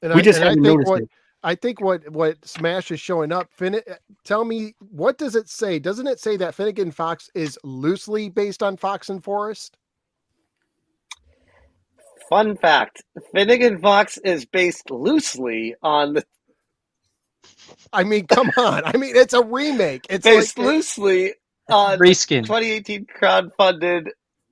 And We just I haven't think noticed it. I think what Smash is showing up. Tell me, what does it say? Doesn't it say that Finnegan Fox is loosely based on Fox and Forest? Fun fact: Finnegan Fox is based loosely on the I mean, come on. I mean, it's a remake. It's based like loosely on the Reskin. 2018 crowdfunded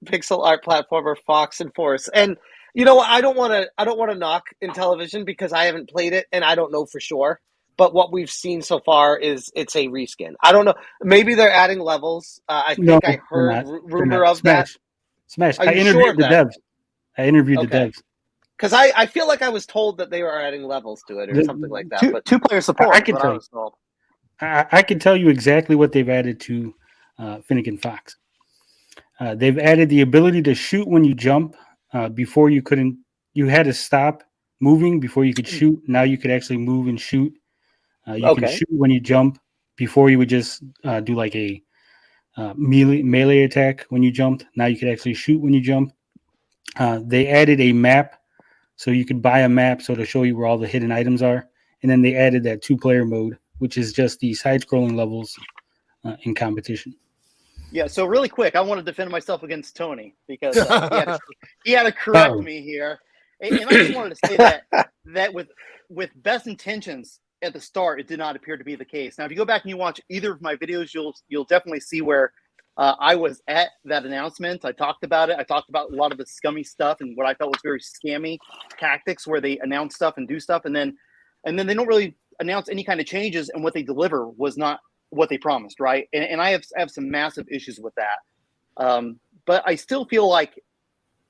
pixel art platformer Fox and Force. And you know, I don't want to knock Intellivision because I haven't played it and I don't know for sure. But what we've seen so far is it's a reskin. I don't know. Maybe they're adding levels. I No, think I they're heard not. rumor of Smash. that. Smash. Are I you sure interviewed of the that? devs. I interviewed the Okay. devs. Because I feel like I was told that they were adding levels to it or something like that. But Two-player support I is can what tell I you. was told. I can tell you exactly what they've added to Finnegan Fox. They've added the ability to shoot when you jump. Before you couldn't, you had to stop moving before you could shoot. Now you could actually move and shoot. You can shoot when you jump. Before you would just do like a melee attack when you jumped. Now you could actually shoot when you jump. They added a map, so you could buy a map so to show you where all the hidden items are. And then they added that 2-player mode, which is just the side-scrolling levels in competition. Yeah, so really quick, I want to defend myself against Tony because he had to correct me here, and I just wanted to say that with best intentions at the start, it did not appear to be the case. Now, if you go back and you watch either of my videos, you'll definitely see where I was at that announcement. I talked about it. I talked about a lot of the scummy stuff and what I felt was very scammy tactics, where they announce stuff and do stuff, and then they don't really announce any kind of changes, and what they deliver was not what they promised, right? And I have some massive issues with that. But I still feel like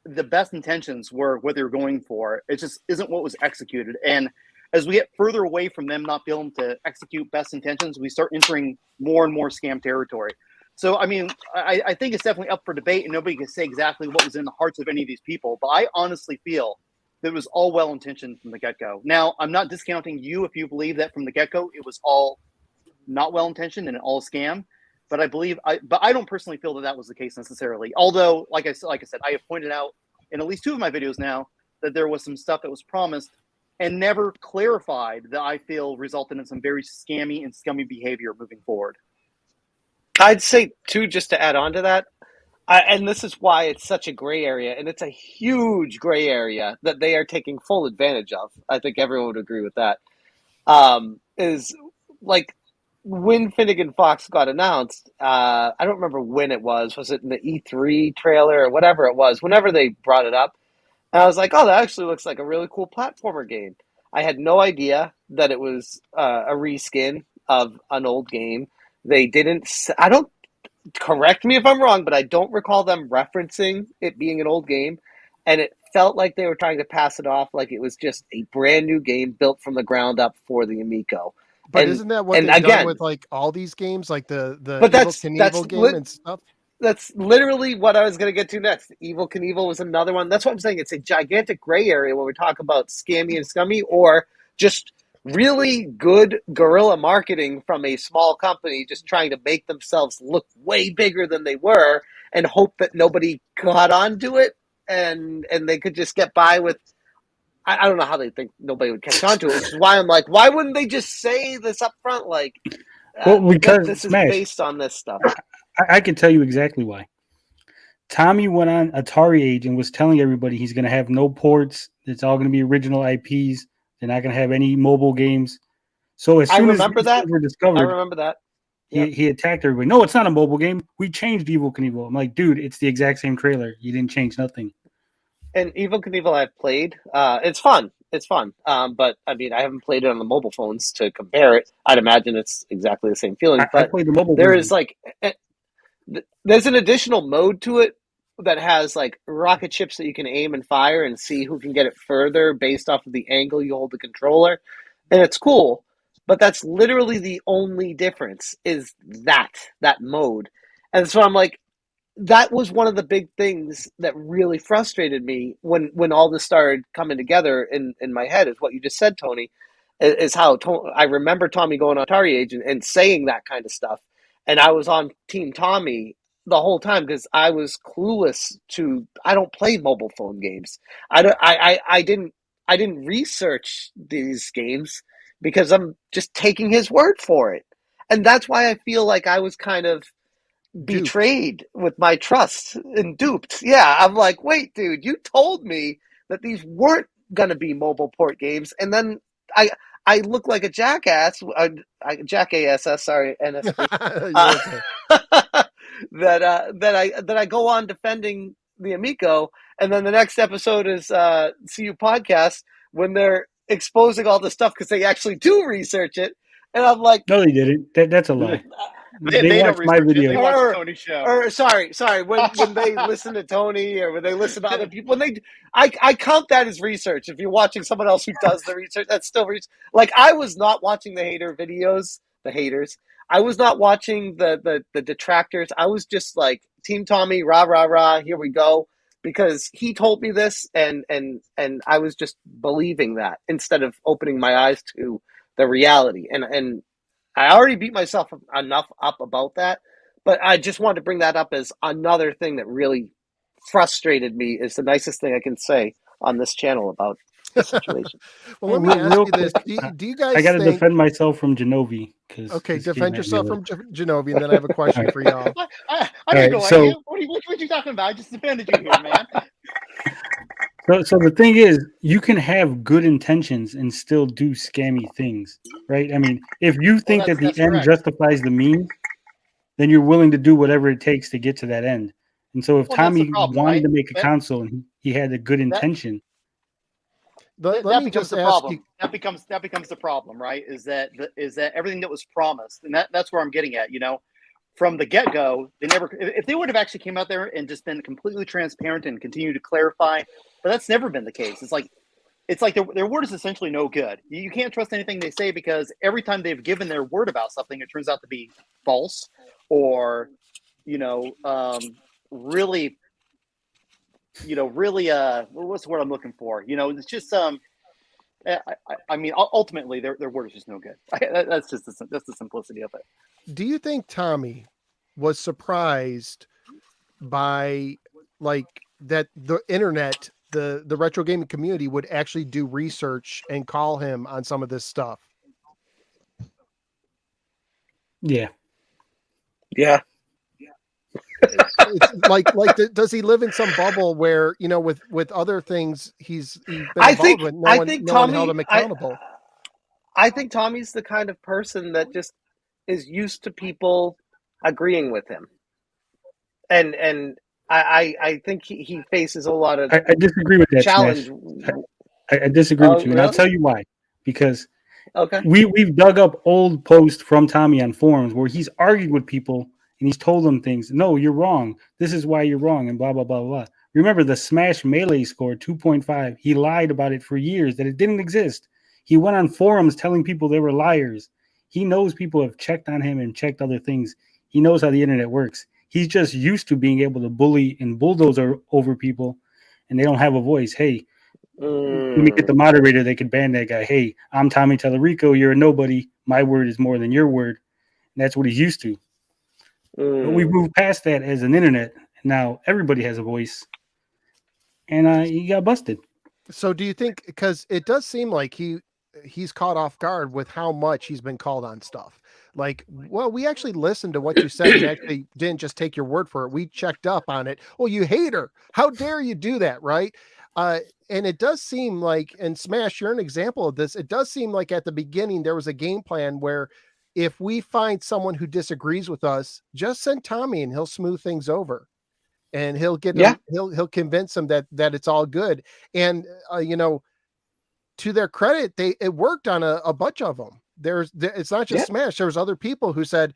the best intentions were what they were going for. It just isn't what was executed. And as we get further away from them not being able to execute best intentions, we start entering more and more scam territory. So, I mean, I think it's definitely up for debate, and nobody can say exactly what was in the hearts of any of these people. But I honestly feel that it was all well-intentioned from the get-go. Now, I'm not discounting you if you believe that from the get-go it was all not well-intentioned and all scam, but I don't personally feel that was the case necessarily. Although, like I said, I have pointed out in at least two of my videos now that there was some stuff that was promised and never clarified that I feel resulted in some very scammy and scummy behavior moving forward. I'd say too, just to add on to that, and this is why it's such a gray area, and it's a huge gray area that they are taking full advantage of. I think everyone would agree with that. Is like when Finnegan Fox got announced, I don't remember when it was. Was it in the E3 trailer or whatever it was? Whenever they brought it up, and I was like, "Oh, that actually looks like a really cool platformer game." I had no idea that it was a reskin of an old game. They didn't. I don't. Correct me if I'm wrong, but I don't recall them referencing it being an old game, and it felt like they were trying to pass it off like it was just a brand new game built from the ground up for the Amico. But isn't that what they've done with like all these games, like the but Evil Knievel game and stuff? That's literally what I was going to get to next. Evil Knievel was another one. That's what I'm saying. It's a gigantic gray area when we talk about scammy and scummy, or just really good guerrilla marketing from a small company just trying to make themselves look way bigger than they were and hope that nobody caught on to it and they could just get by with. I don't know how they think nobody would catch on to it, which is why I'm like, why wouldn't they just say this up front? Like, because this Smash, is based on this stuff. I can tell you exactly why. Tommy went on Atari Age and was telling everybody he's going to have no ports. It's all going to be original IPs. They're not going to have any mobile games. So as soon as these were discovered, I remember that. He attacked everybody. No, it's not a mobile game. We changed Evil Knievel. I'm like, dude, it's the exact same trailer. You didn't change nothing. And Evil Knievel I've played. It's fun. It's fun. But I mean, I haven't played it on the mobile phones to compare it. I'd imagine it's exactly the same feeling. I played the mobile there version. is like, there's an additional mode to it that has like rocket ships that you can aim and fire and see who can get it further based off of the angle you hold the controller. And it's cool. But that's literally the only difference is that mode. And so I'm like, that was one of the big things that really frustrated me when all this started coming together in my head, is what you just said, Tony, is how I remember Tommy going on Atari Age and saying that kind of stuff. And I was on Team Tommy the whole time because I was clueless to, I don't play mobile phone games. I didn't research these games because I'm just taking his word for it. And that's why I feel like I was kind of Duped. betrayed with my trust and duped. Yeah, I'm like, wait, dude, you told me that these weren't gonna be mobile port games, and then I look like a jackass, jackass, sorry, NSP. You're okay. That I go on defending the Amico, and then the next episode is CU podcast when they're exposing all the stuff because they actually do research it, and I'm like, No, they didn't. That's a lie. They don't watched my research it. video. They watch Tony's show. Or sorry, when they listen to Tony or when they listen to other people, I count that as research. If you're watching someone else who does the research, that's still research. Like, I was not watching the hater videos, the haters. I was not watching the detractors. I was just like, Team Tommy, rah rah rah, here we go, because he told me this, and I was just believing that instead of opening my eyes to the reality. And I already beat myself enough up about that, but I just wanted to bring that up as another thing that really frustrated me. Is the nicest thing I can say on this channel about the situation. Well, let me ask real you this: quick, do you I guys got to think? defend myself from Genovi because Okay, defend yourself from Genovi, and then I have a question for y'all. I didn't go so- at you. What are you talking about? I just defended you here, man. So the thing is, you can have good intentions and still do scammy things, right? I mean, if you think that the that's end correct. justifies the means, then you're willing to do whatever it takes to get to that end. And so if Well, that's the Tommy problem, wanted right? to make a That- console and he had a good intention, Let that me becomes just the ask problem. you. That becomes the problem, right? Is that everything that was promised, and that's where I'm getting at. You know, from the get go, they never. If they would have actually came out there and just been completely transparent and continued to clarify, but that's never been the case. It's like their word is essentially no good. You can't trust anything they say because every time they've given their word about something, it turns out to be false, or really, what's the word I'm looking for? It's just I mean, ultimately, their word is just no good. That's the simplicity of it. Do you think Tommy was surprised by like that the internet, the retro gaming community would actually do research and call him on some of this stuff? yeah. Yeah, It's does he live in some bubble where with other things he's been I involved think with, I no think one held Tommy him accountable? I think Tommy's the kind of person that just is used to people agreeing with him, and I think he faces a lot of I disagree with that, challenge. Smash. I disagree Oh, with you, and I'll really? tell you why. Because Okay. we've dug up old posts from Tommy on forums where he's argued with people and he's told them things. No, you're wrong. This is why you're wrong, and blah blah blah blah. Remember the Smash Melee score 2.5? He lied about it for years that it didn't exist. He went on forums telling people they were liars. He knows people have checked on him and checked other things. He knows how the internet works. He's just used to being able to bully and bulldoze over people, and they don't have a voice. Hey, let me get the moderator. They could ban that guy. Hey, I'm Tommy Tellerico. You're a nobody. My word is more than your word. And that's what he's used to. But we've moved past that as an internet. Now everybody has a voice. And he got busted. So do you think, because it does seem like he's caught off guard with how much he's been called on stuff. Like, well, we actually listened to what you said and actually didn't just take your word for it. We checked up on it. Oh, you hater. How dare you do that, right? And it does seem like, and Smash, you're an example of this. It does seem like at the beginning there was a game plan where if we find someone who disagrees with us, just send Tommy and he'll smooth things over. And he'll get them, he'll convince them that it's all good. And to their credit, it worked on a bunch of them. It's not just Smash. There was other people who said,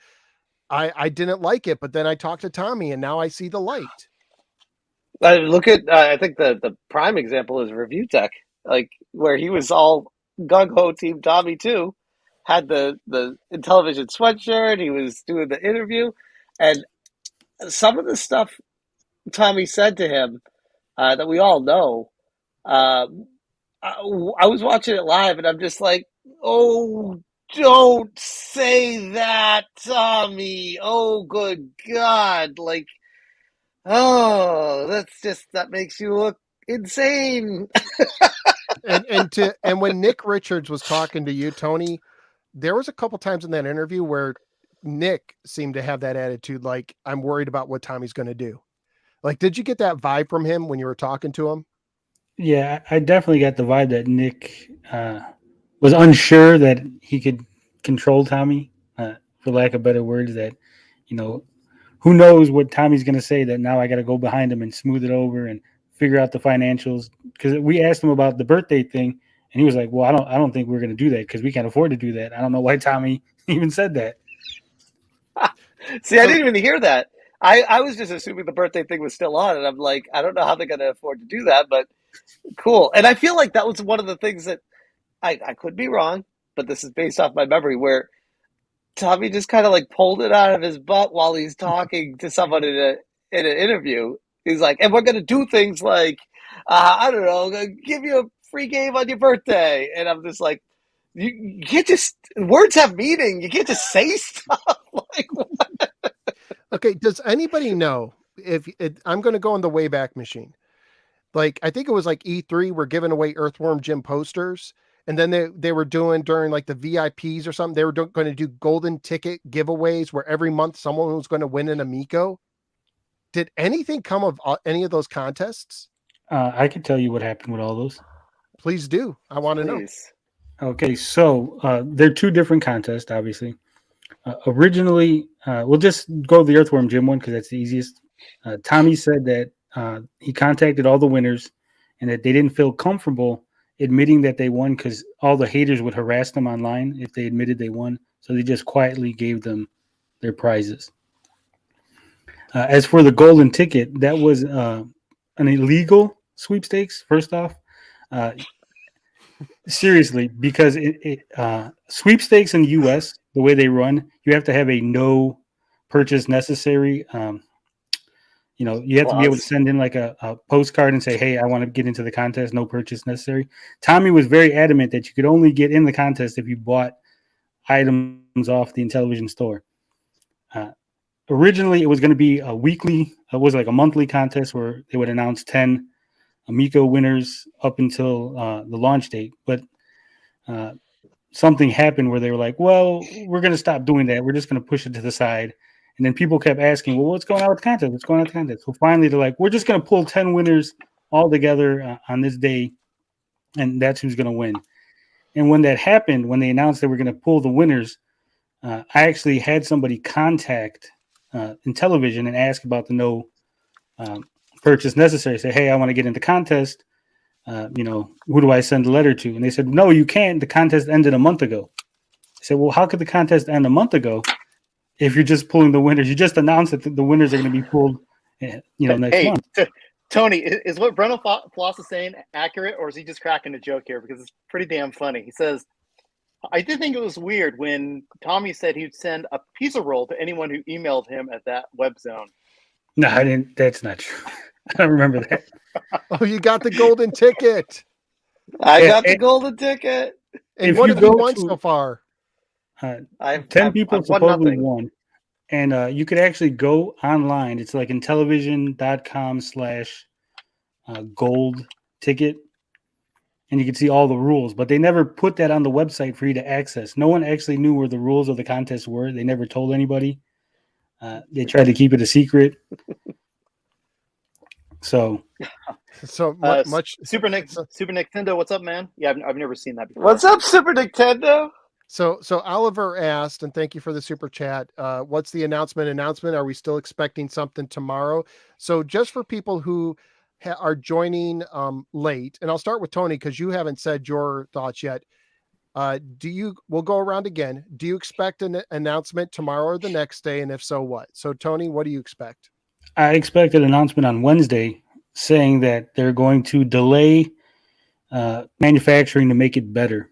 I didn't like it, but then I talked to Tommy and now I see the light. Look at I think the prime example is Review Tech, like where he was all gung ho Team Tommy too, had the Intellivision sweatshirt. He was doing the interview, and some of the stuff Tommy said to him that we all know. Uh, I was watching it live, and I'm just like, oh, don't say that, Tommy. Oh, good God. Like, oh, that makes you look insane. And when Nick Richards was talking to you, Tony, there was a couple times in that interview where Nick seemed to have that attitude, like, I'm worried about what Tommy's going to do. Like, did you get that vibe from him when you were talking to him? Yeah, I definitely got the vibe that Nick was unsure that he could control Tommy, for lack of better words. That, you know, who knows what Tommy's going to say, that now I got to go behind him and smooth it over and figure out the financials. Because we asked him about the birthday thing, and he was like, "Well, I don't think we're going to do that because we can't afford to do that." I don't know why Tommy even said that. See, I didn't even hear that. I was just assuming the birthday thing was still on, and I'm like, I don't know how they're going to afford to do that, but cool. And I feel like that was one of the things that I could be wrong, but this is based off my memory, where Tommy just kind of like pulled it out of his butt while he's talking to someone in an interview. He's like, and we're going to do things like, I don't know, give you a free game on your birthday. And I'm just like, you can't just, words have meaning. You can't just say stuff. Like, Okay, does anybody know if I'm going to go on the Wayback Machine? Like, I think it was like E3 were giving away Earthworm Jim posters, and then they were doing during like the VIPs or something. They were going to do golden ticket giveaways where every month someone was going to win an Amico. Did anything come of any of those contests? I can tell you what happened with all those. Please do. I want to know. please. Okay, so they're two different contests, obviously. Originally, we'll just go the Earthworm Jim one because that's the easiest. Tommy said that he contacted all the winners and that they didn't feel comfortable admitting that they won because all the haters would harass them online if they admitted they won. So they just quietly gave them their prizes. As for the golden ticket, that was an illegal sweepstakes, first off. Seriously, because sweepstakes in the U.S., the way they run, you have to have a no purchase necessary. You have to be able to send in like a postcard and say, "Hey, I want to get into the contest. No purchase necessary." Tommy was very adamant that you could only get in the contest if you bought items off the Intellivision store. Originally, it was going to be a weekly. It was like a monthly contest where they would announce 10 Amico winners up until the launch date, but something happened where they were like, well, we're going to stop doing that. We're just going to push it to the side. And then people kept asking, well, what's going on with the contest? What's going on with the contest? So finally, they're like, we're just going to pull 10 winners all together on this day, and that's who's going to win. And when that happened, when they announced they were going to pull the winners, I actually had somebody contact Intellivision and ask about the no purchase necessary. Say, hey, I want to get into contest. Who do I send a letter to? And they said, no, you can't. The contest ended a month ago. I said, well, how could the contest end a month ago if you're just pulling the winners? You just announced that the winners are going to be pulled, next month. Tony, is what Brennan Floss is saying accurate, or is he just cracking a joke here? Because it's pretty damn funny. He says, I did think it was weird when Tommy said he'd send a pizza roll to anyone who emailed him at that web zone. No, I didn't. That's not true. I don't remember that. Oh, you got the golden ticket. I got the golden ticket. And what have you won so far? 10 people supposedly won. And you could actually go online. It's like Intellivision.com/gold ticket. And you can see all the rules. But they never put that on the website for you to access. No one actually knew where the rules of the contest were. They never told anybody. They tried to keep it a secret. So much Super Nintendo, what's up, man? Yeah, I've never seen that before. What's up, Super Nintendo? So Oliver asked, and thank you for the super chat. What's the announcement? Are we still expecting something tomorrow? So just for people who are joining late, and I'll start with Tony because you haven't said your thoughts yet. We'll go around again. Do you expect an announcement tomorrow or the next day? And if so, what? So Tony, what do you expect? I expect an announcement on Wednesday saying that they're going to delay manufacturing to make it better,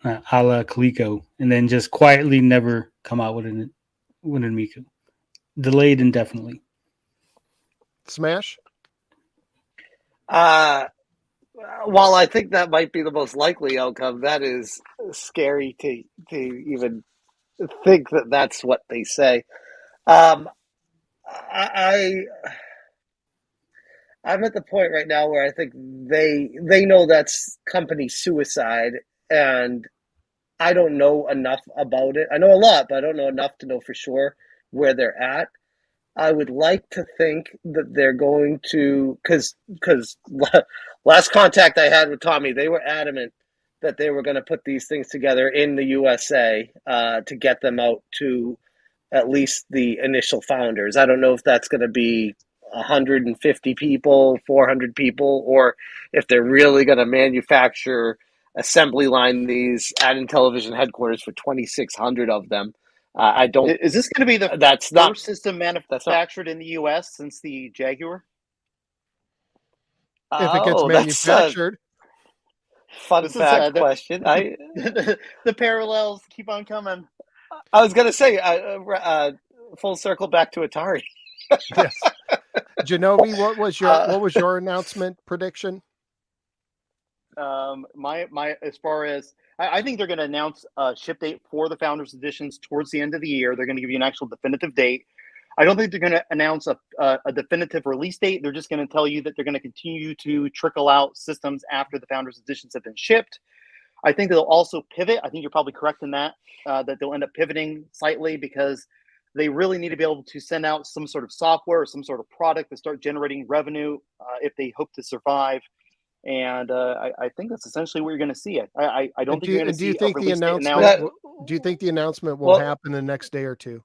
a la Coleco, and then just quietly never come out with an Amico. Delayed indefinitely. Smash? While I think that might be the most likely outcome, that is scary to even think that that's what they say. Um, I I'm at the point right now where I think they know that's company suicide, and I don't know enough about it. I know a lot, but I don't know enough to know for sure where they're at. I would like to think that they're going to, because last contact I had with Tommy, they were adamant that they were going to put these things together in the USA to get them out to at least the initial founders. I don't know if that's going to be 150 people, 400 people, or if they're really going to manufacture assembly line these at Intellivision headquarters for 2,600 of them. I don't. Is this going to be the That's not first system manufactured in the U.S. since the Jaguar? If it gets Oh, that's a manufactured. fun This is fact question. the parallels keep on coming. I was gonna say full circle back to Atari. Yes. Genovi, what was your announcement prediction? My as far as I think they're going to announce a ship date for the Founders Editions towards the end of the year. They're going to give you an actual definitive date. I don't think they're going to announce a definitive release date. They're just going to tell you that they're going to continue to trickle out systems after the Founders Editions have been shipped. I think they'll also pivot. I think you're probably correct in that they'll end up pivoting slightly because they really need to be able to send out some sort of software or some sort of product to start generating revenue if they hope to survive. And I think that's essentially where you're going to see it. I don't think you're going to see a release date announcement. Do you think the announcement will happen the next day or two?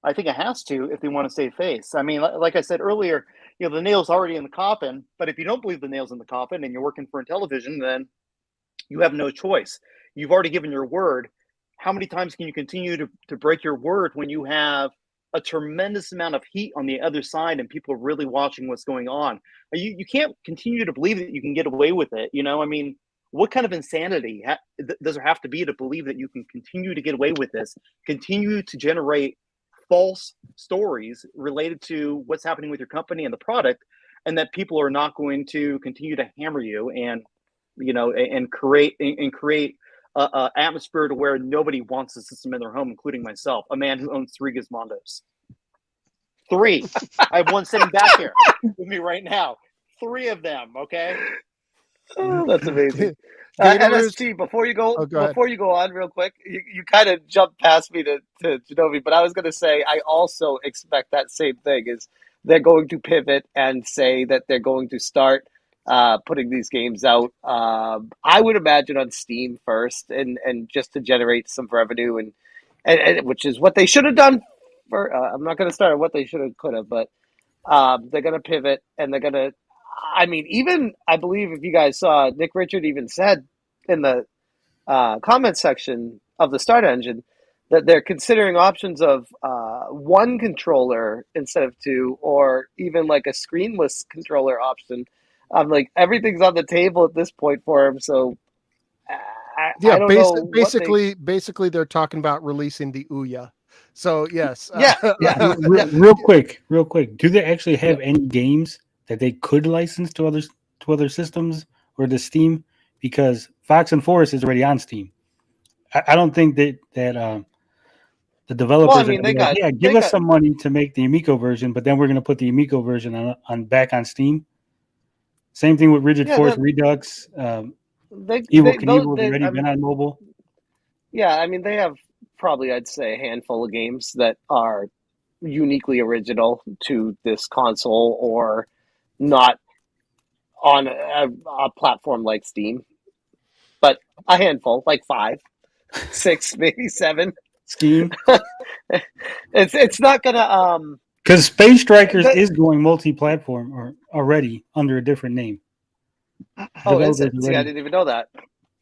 I think it has to if they want to save face. I mean, like I said earlier, the nail's already in the coffin. But if you don't believe the nail's in the coffin and you're working for Intellivision, then you have no choice. You've already given your word. How many times can you continue to break your word when you have a tremendous amount of heat on the other side and people are really watching what's going on? You can't continue to believe that you can get away with it. I mean, what kind of insanity does there have to be to believe that you can continue to get away with this, continue to generate false stories related to what's happening with your company and the product, and that people are not going to continue to hammer you and create a atmosphere to where nobody wants the system in their home, including myself, a man who owns 3 Gizmondos. 3. I have one sitting back here with me right now. 3 of them. Okay. Oh, that's amazing. MST, before you go on real quick, you kind of jumped past me to Genovi, but I was going to say I also expect that same thing. Is they're going to pivot and say that they're going to start putting these games out. I would imagine on Steam first, and just to generate some revenue, and which is what they should have done. I'm not going to start on what they should have, could have, but they're going to pivot and they're going to. I mean, even I believe if you guys saw, Nick Richard even said in the comment section of the Start Engine that they're considering options of 1 controller instead of 2, or even like a screenless controller option. I'm like, everything's on the table at this point for him. So I don't know. Basically, they're talking about releasing the Ouya. So yes, Real quick. Do they actually have any games that they could license to other systems or to Steam? Because Fox and Forest is already on Steam. I don't think that the developers give us some money to make the Amico version, but then we're going to put the Amico version back on Steam. Same thing with Rigid Force Redux. Evil Knievel has already been on mobile. Yeah, I mean, they have probably, I'd say, a handful of games that are uniquely original to this console or not on a platform like Steam. But a handful, like 5, 6, maybe 7. Steam. It's not gonna because Space Strikers is going multi-platform or already under a different name. Oh, is it? See, I didn't even know that.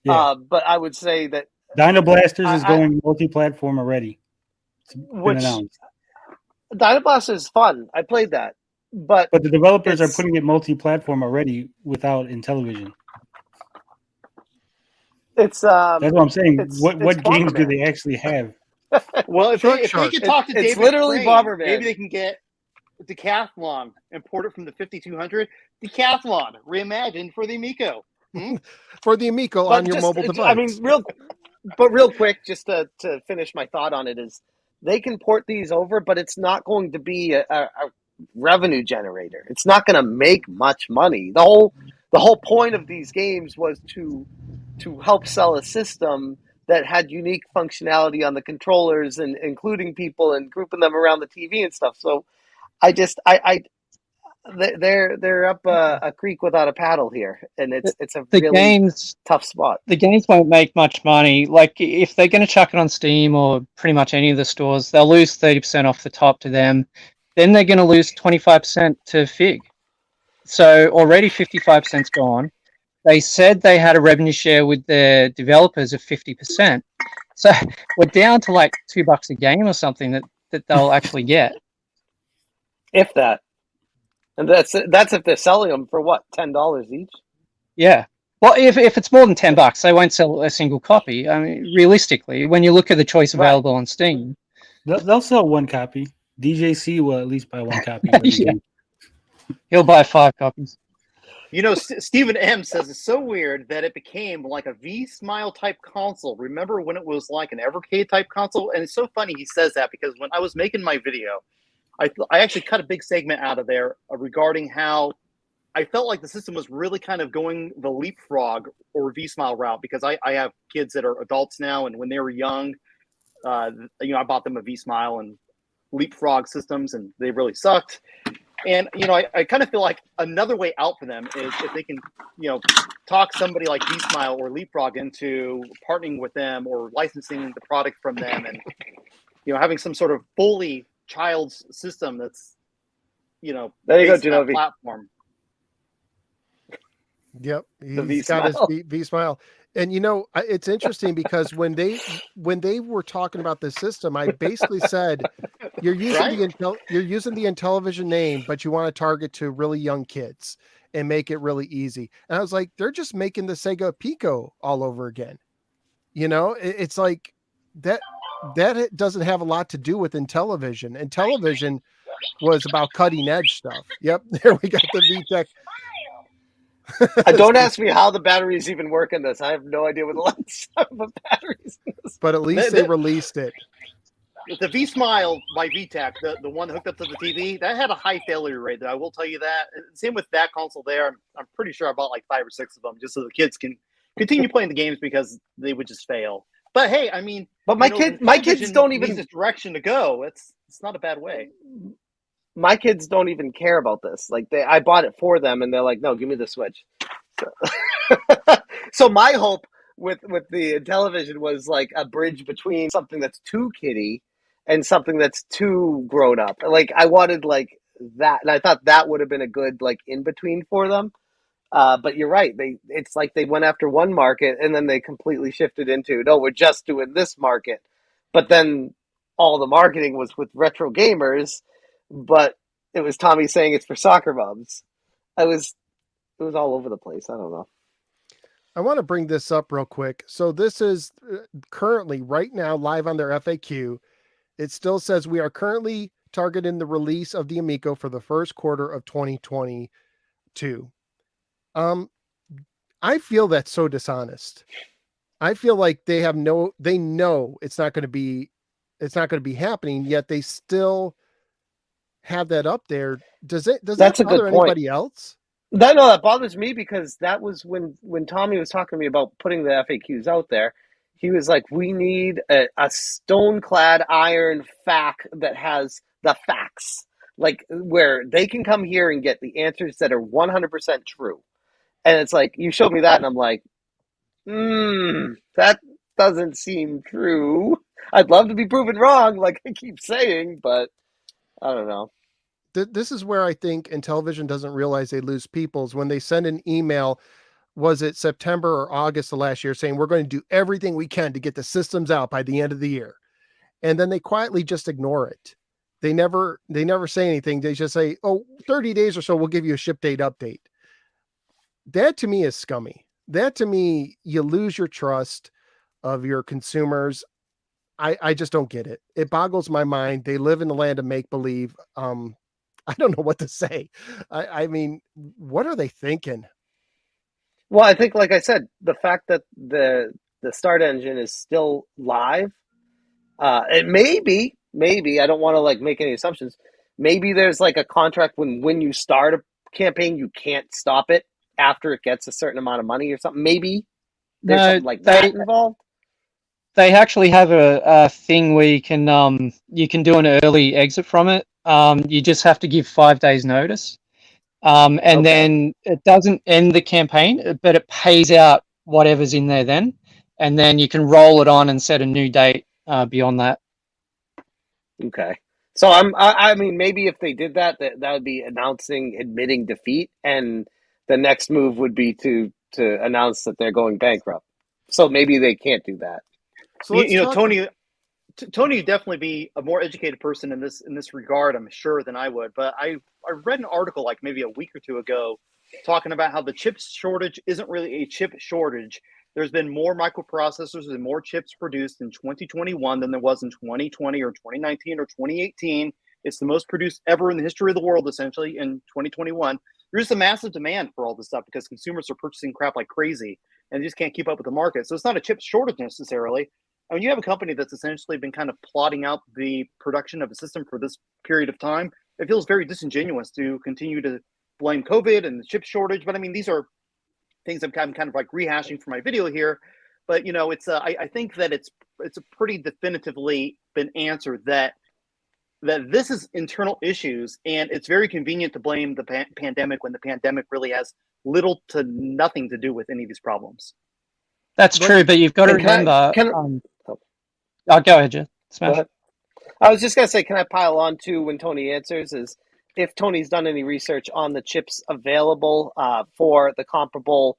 Yeah. But I would say that Dino Blasters is going multi-platform already. It's been announced. Dino Blasters is fun. I played that, but the developers are putting it multi-platform already without Intellivision. It's that's what I'm saying. What games do they actually have? Well, if they could talk to David, it's literally Crane, Bomberman. Maybe they can get Decathlon imported from the 5200. Decathlon reimagined for the Amico. For the Amico But on your just, mobile device. I mean, real quick, just to finish my thought on it is, they can port these over, but it's not going to be a revenue generator. It's not going to make much money. The whole point of these games was to help sell a system that had unique functionality on the controllers and including people and grouping them around the TV and stuff. So they're up a creek without a paddle here, and it's a really tough spot. The games won't make much money. Like, if they're going to chuck it on Steam or pretty much any of the stores, they'll lose 30% off the top to them. Then they're going to lose 25% to Fig. So already 55%'s gone. They said they had a revenue share with their developers of 50%. So we're down to like $2 a game or something that they'll actually get. If that. And that's if they're selling them for what, $10 each? Yeah. Well, if it's more than $10, they won't sell a single copy. I mean, realistically, when you look at the choice available on Steam, they'll sell one copy. DJC will at least buy one copy. Yeah. He'll buy 5 copies. You know, Stephen M says it's so weird that it became like a V-Smile type console. Remember when it was like an Evercade type console? And it's so funny he says that, because when I was making my video, I actually cut a big segment out of there regarding how I felt like the system was really kind of going the leapfrog or V-Smile route, because I have kids that are adults now, and when they were young, I bought them a V-Smile and leapfrog systems, and they really sucked. And, I kind of feel like another way out for them is if they can, talk somebody like V-Smile or Leapfrog into partnering with them or licensing the product from them, and, having some sort of fully child's system that's, there you go, Genovi. Platform. Yep, he's got his V-Smile. And it's interesting because when they were talking about this system, I basically said, you're using the Intellivision name, but you want to target to really young kids and make it really easy. And I was like, they're just making the Sega Pico all over again. It's like that doesn't have a lot to do with Intellivision. Intellivision was about cutting edge stuff. Yep, there we got the VTech. Don't ask me how the batteries even work in this. I have no idea what the length of the batteries is. But at least they released it. The V-Smile by VTech, the one hooked up to the TV, that had a high failure rate. I will tell you that. Same with that console there. I'm pretty sure I bought like 5 or 6 of them just so the kids can continue playing the games, because they would just fail. But hey, I mean, my kids don't even this direction to go. It's not a bad way. My kids don't even care about this. Like, I bought it for them, and they're like, "No, give me the Switch." So my hope with the Intellivision was like a bridge between something that's too kiddie and something that's too grown up. Like, I wanted like that, and I thought that would have been a good like in between for them. But you're right. It's like they went after one market, and then they completely shifted into, no, we're just doing this market. But then all the marketing was with retro gamers. But it was Tommy saying it's for soccer moms. It was all over the place. I don't know. I want to bring this up real quick. So this is currently right now live on their FAQ. It still says we are currently targeting the release of the Amico for the first quarter of 2022. I feel that's so dishonest. I feel like they know it's not going to be happening, yet they still have that up there. Does that bother anybody else? No, that bothers me, because that was when Tommy was talking to me about putting the FAQs out there. He was like, we need a stone-clad iron FAQ that has the facts, like where they can come here and get the answers that are 100% true. And it's like, you showed me that, and I'm like, that doesn't seem true. I'd love to be proven wrong, like I keep saying, but I don't know. This is where I think Intellivision doesn't realize they lose peoples when they send an email. Was it September or August of last year saying we're going to do everything we can to get the systems out by the end of the year, and then they quietly just ignore it. They never say anything. They just say, 30 days or so, we'll give you a ship date update. That to me is scummy. That to me, you lose your trust of your consumers. I just don't get it. It boggles my mind. They live in the land of make-believe. I don't know what to say. I mean, what are they thinking? Well, I think, like I said, the fact that the start engine is still live, it maybe I don't want to like make any assumptions. Maybe there's like a contract when you start a campaign, you can't stop it after it gets a certain amount of money or something. Maybe there's No, something like that involved. they actually have a thing where you can do an early exit from it. You just have to give 5 days notice. And Okay. then it doesn't end the campaign, but it pays out whatever's in there then. And then you can roll it on and set a new date beyond that. Okay. So I mean, maybe if they did that, that would be admitting defeat, and the next move would be to announce that they're going bankrupt. So maybe they can't do that. So let's talk. Tony would definitely be a more educated person in this regard, I'm sure, than I would. But I read an article like maybe a week or two ago talking about how the chip shortage isn't really a chip shortage. There's been more microprocessors and more chips produced in 2021 than there was in 2020 or 2019 or 2018. It's the most produced ever in the history of the world, essentially, in 2021. There's a massive demand for all this stuff because consumers are purchasing crap like crazy and they just can't keep up with the market. So it's not a chip shortage necessarily. I mean, you have a company that's essentially been kind of plotting out the production of a system for this period of time. It feels very disingenuous to continue to blame COVID and the chip shortage. But I mean, these are things I'm kind of like rehashing for my video here. But it's I think that it's a pretty definitively been answered that this is internal issues, and it's very convenient to blame the pandemic when the pandemic really has little to nothing to do with any of these problems. That's true, but you've got to remember. Go ahead, Jeff. Smash. Go ahead. I was just going to say, can I pile on to when Tony answers, is if Tony's done any research on the chips available for the comparable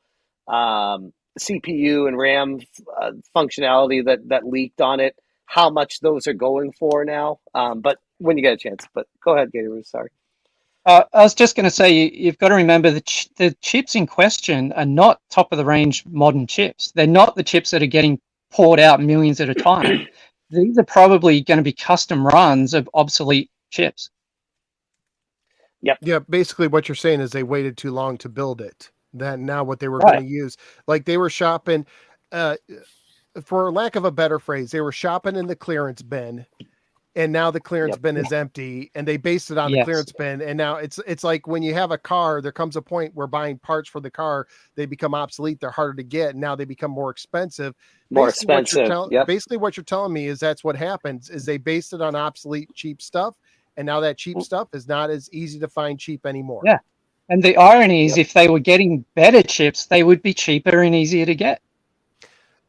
CPU and RAM functionality that leaked on it, how much those are going for now. But when you get a chance. But go ahead, Gatoroo, sorry. I was just going to say, you've got to remember the chips in question are not top-of-the-range modern chips. They're not the chips that are getting poured out millions at a time. These are probably going to be custom runs of obsolete chips. Yep. Yeah, basically what you're saying is they waited too long to build it. That now what they were going to use, like they were shopping, for lack of a better phrase, they were shopping in the clearance bin, and now the clearance bin is empty, and they based it on the clearance bin. And now it's like when you have a car, there comes a point where buying parts for the car, they become obsolete. They're harder to get. And now they become more expensive. Basically what you're telling me is that's what happens is they based it on obsolete, cheap stuff. And now that cheap stuff is not as easy to find cheap anymore. Yeah. And the irony is if they were getting better chips, they would be cheaper and easier to get.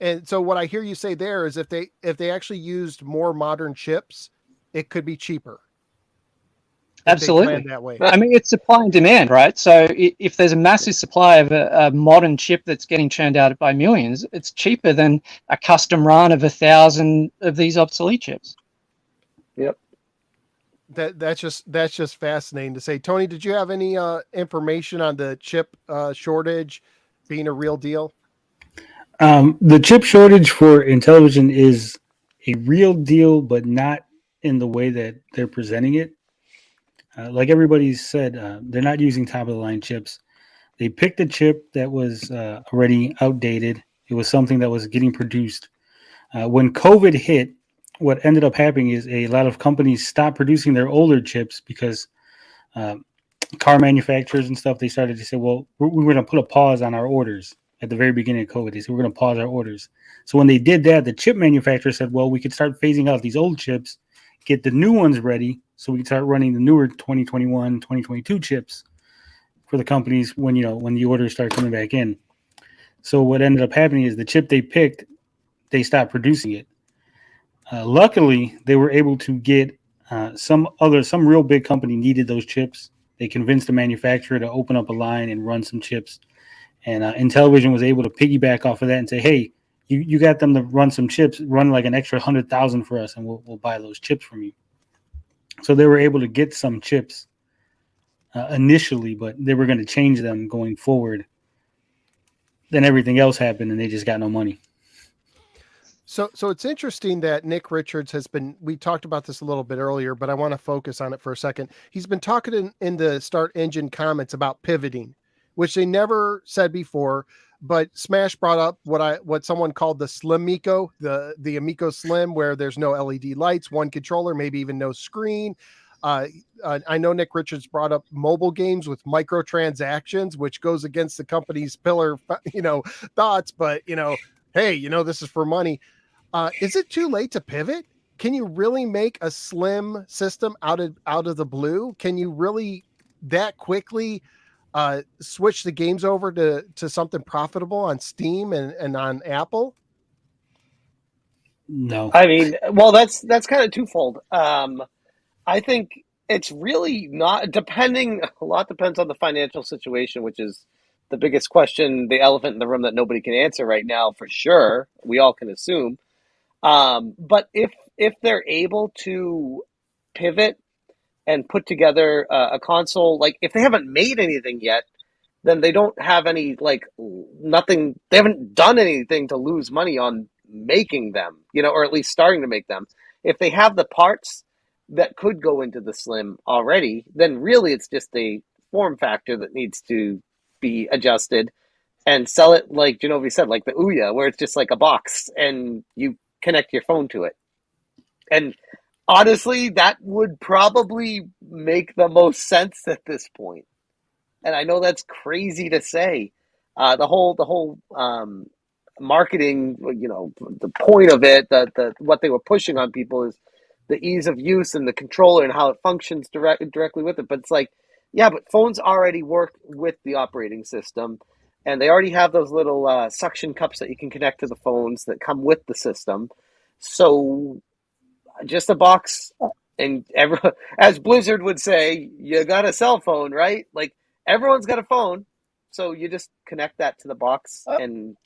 And so what I hear you say there is if they actually used more modern chips, it could be cheaper. Absolutely. That way. I mean, it's supply and demand, right? So if there's a massive supply of a modern chip that's getting churned out by millions, it's cheaper than a custom run of 1,000 of these obsolete chips. Yep. That's just fascinating to say. Tony, did you have any information on the chip shortage being a real deal? The chip shortage for Intellivision is a real deal, but not in the way that they're presenting it. Like everybody said, they're not using top of the line chips. They picked a chip that was already outdated. It was something that was getting produced. When COVID hit, what ended up happening is a lot of companies stopped producing their older chips because car manufacturers and stuff, they started to say, well, we're going to put a pause on our orders at the very beginning of COVID. They said, we're going to pause our orders. So when they did that, the chip manufacturer said, well, we could start phasing out these old chips, get the new ones ready, so we can start running the newer 2021, 2022 chips for the companies when the orders start coming back in. So what ended up happening is the chip they picked, they stopped producing it. Luckily, they were able to get some real big company needed those chips. They convinced the manufacturer to open up a line and run some chips. And Intellivision was able to piggyback off of that and say, hey, you got them to run some chips, run like an extra 100,000 for us, and we'll buy those chips from you. So they were able to get some chips initially, but they were going to change them going forward. Then everything else happened, and they just got no money. So it's interesting that Nick Richards has been, we talked about this a little bit earlier, but I want to focus on it for a second. He's been talking in the Start Engine comments about pivoting, which they never said before, but Smash brought up what someone called the Slim Amico, the Amico Slim, where there's no LED lights, one controller, maybe even no screen. I know Nick Richards brought up mobile games with microtransactions, which goes against the company's pillar, thoughts, but hey, this is for money. Is it too late to pivot? Can you really make a slim system out of the blue? Can you really that quickly switch the games over to something profitable on Steam and on Apple? No. I mean, well, that's kind of twofold. I think it's really not depending. A lot depends on the financial situation, which is the biggest question, the elephant in the room that nobody can answer right now for sure. We all can assume. But if they're able to pivot and put together a console, like if they haven't made anything yet, then they don't have any nothing. They haven't done anything to lose money on making them, or at least starting to make them. If they have the parts that could go into the Slim already, then really it's just a form factor that needs to be adjusted and sell it like Genovi said, like the Ouya, where it's just like a box and you connect your phone to it. And honestly, that would probably make the most sense at this point. And I know that's crazy to say. The whole marketing, the point of it, the what they were pushing on people is the ease of use and the controller and how it functions directly with it. But it's like, yeah, but phones already work with the operating system, and they already have those little suction cups that you can connect to the phones that come with the system. So just a box, and as Blizzard would say, you got a cell phone, right? Like everyone's got a phone, so you just connect that to the box, and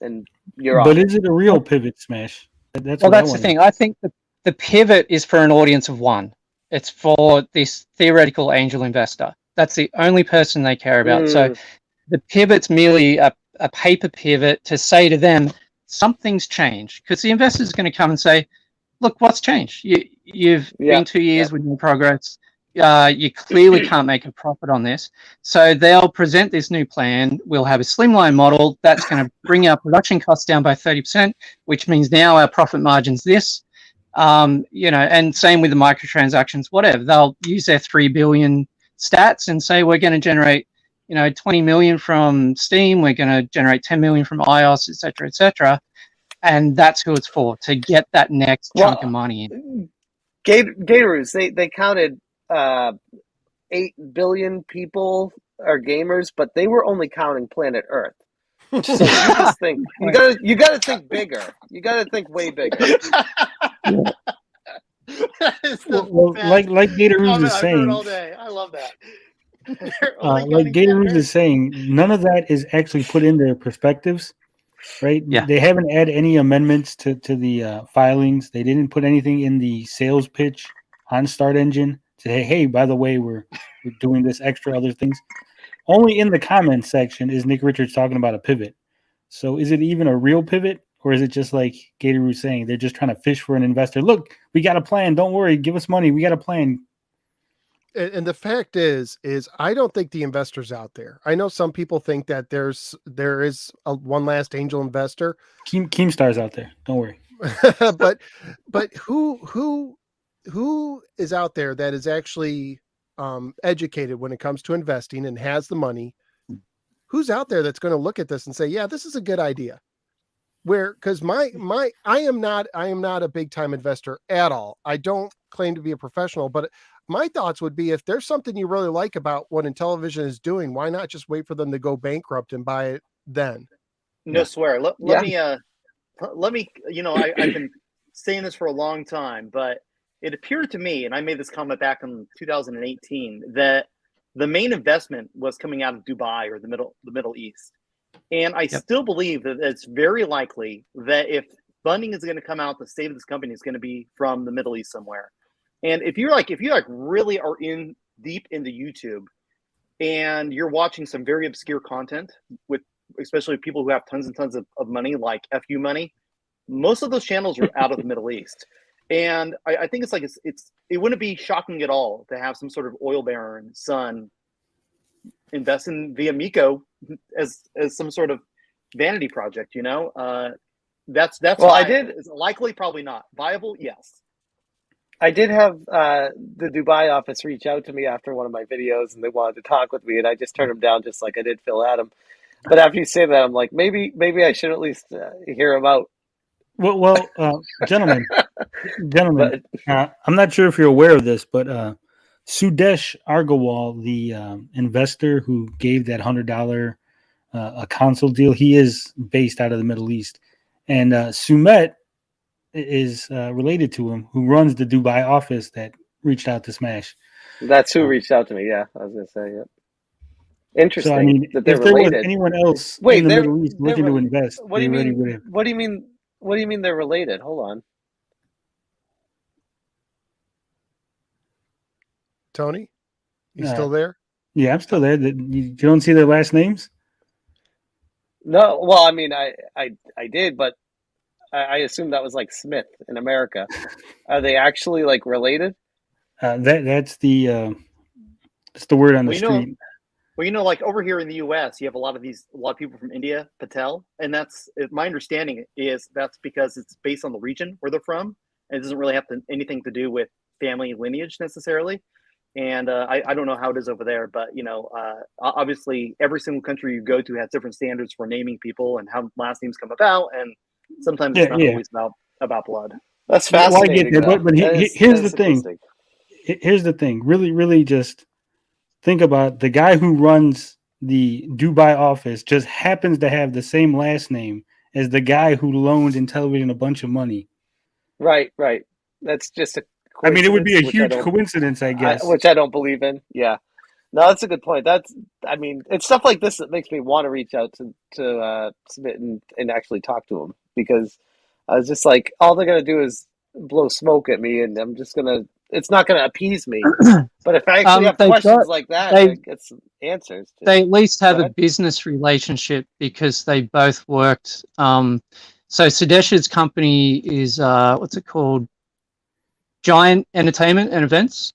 you're But off. is it a real pivot, Smash? That's Well, what I that's the want. thing. I think the pivot is for an audience of one. It's for this theoretical angel investor. That's the only person they care about. So the pivot's merely a paper pivot to say to them, something's changed. Because the investor's going to come and say, look, what's changed? You've Yeah, been 2 years with no progress. You clearly can't make a profit on this. So they'll present this new plan. We'll have a slimline model that's going to bring our production costs down by 30%, which means now our profit margin's this. And same with the microtransactions, whatever. They'll use their 3 billion stats and say, we're going to generate 20 million from Steam. We're going to generate 10 million from iOS, et cetera, and that's who it's for, to get that next chunk of money in. Gators, they counted 8 billion people are gamers, but they were only counting planet Earth. So you just think you gotta think bigger. You gotta think way bigger. Well, like Gatoroo is I've saying, heard all day. I love that. like Gatoroo is saying, none of that is actually put in their perspectives, right? Yeah. They haven't added any amendments to the filings. They didn't put anything in the sales pitch on Start Engine to say, hey, by the way, we're doing this extra other things. Only in the comments section is Nick Richards talking about a pivot. So is it even a real pivot? Or is it just like Gatoroo saying they're just trying to fish for an investor? Look, we got a plan. Don't worry. Give us money. We got a plan. And the fact is I don't think the investor's out there. I know some people think that there is one last angel investor. Keemstar's out there. Don't worry. but who is out there that is actually educated when it comes to investing and has the money? Who's out there that's going to look at this and say, yeah, this is a good idea? Because I am not a big time investor at all. I don't claim to be a professional, but my thoughts would be, if there's something you really like about what Intellivision is doing, why not just wait for them to go bankrupt and buy it then? No swear. Let me I've been saying this for a long time, but it appeared to me, and I made this comment back in 2018, that the main investment was coming out of Dubai or the Middle East. And I still believe that it's very likely that if funding is going to come out, the state of this company is going to be from the Middle East somewhere. And if you really are in deep into YouTube and you're watching some very obscure content with especially people who have tons and tons of money, like FU money, most of those channels are out of the Middle East. And I think it's like it wouldn't be shocking at all to have some sort of oil baron son invest in the Amico as some sort of vanity project. That's Well, I viable. did. Is it likely? Probably not. Viable? Yes. I did have the Dubai office reach out to me after one of my videos, and they wanted to talk with me, and I just turned them down, just like I did Phil Adam. But after you say that, I'm like, maybe I should at least hear him out. Well, gentlemen, But I'm not sure if you're aware of this, but Sudesh Agarwal, the investor who gave that $100 a console deal, he is based out of the Middle East, and Sumet is related to him, who runs the Dubai office that reached out to Smash. that's who reached out to me. Yeah, I was gonna say. Yeah. Interesting. So I mean, that they're if there was related. anyone else Wait, in the they're Middle East they're looking to re- invest, What do they you already mean? would have. What do you mean? What do you mean they're related? Hold on. Tony, you still there? Yeah, I'm still there. You don't see their last names? No, well, I mean, I did, but I assume that was like Smith in America. Are they actually like related? That's the word on the street. Well, like over here in the U.S., you have a lot of people from India, Patel, and that's my understanding is that's because it's based on the region where they're from, and it doesn't really have anything to do with family lineage necessarily. And I don't know how it is over there, but obviously every single country you go to has different standards for naming people and how last names come about, and sometimes it's not always about blood. That's Well, I fascinating. get that, but here's the thing. Here's the thing. Really, really, just think about the guy who runs the Dubai office. Just happens to have the same last name as the guy who loaned Intellivision a bunch of money. Right. That's just a. I mean, it would be a huge coincidence, I guess. Which I don't believe in. Yeah. No, that's a good point. I mean, it's stuff like this that makes me want to reach out to Smith and actually talk to him, because I was just like, all they're gonna do is blow smoke at me, and it's not gonna appease me. But if I actually have questions like that, I get some answers. They at least have a business relationship because they both worked. So Sudesh's company is what's it called? Giant Entertainment and Events,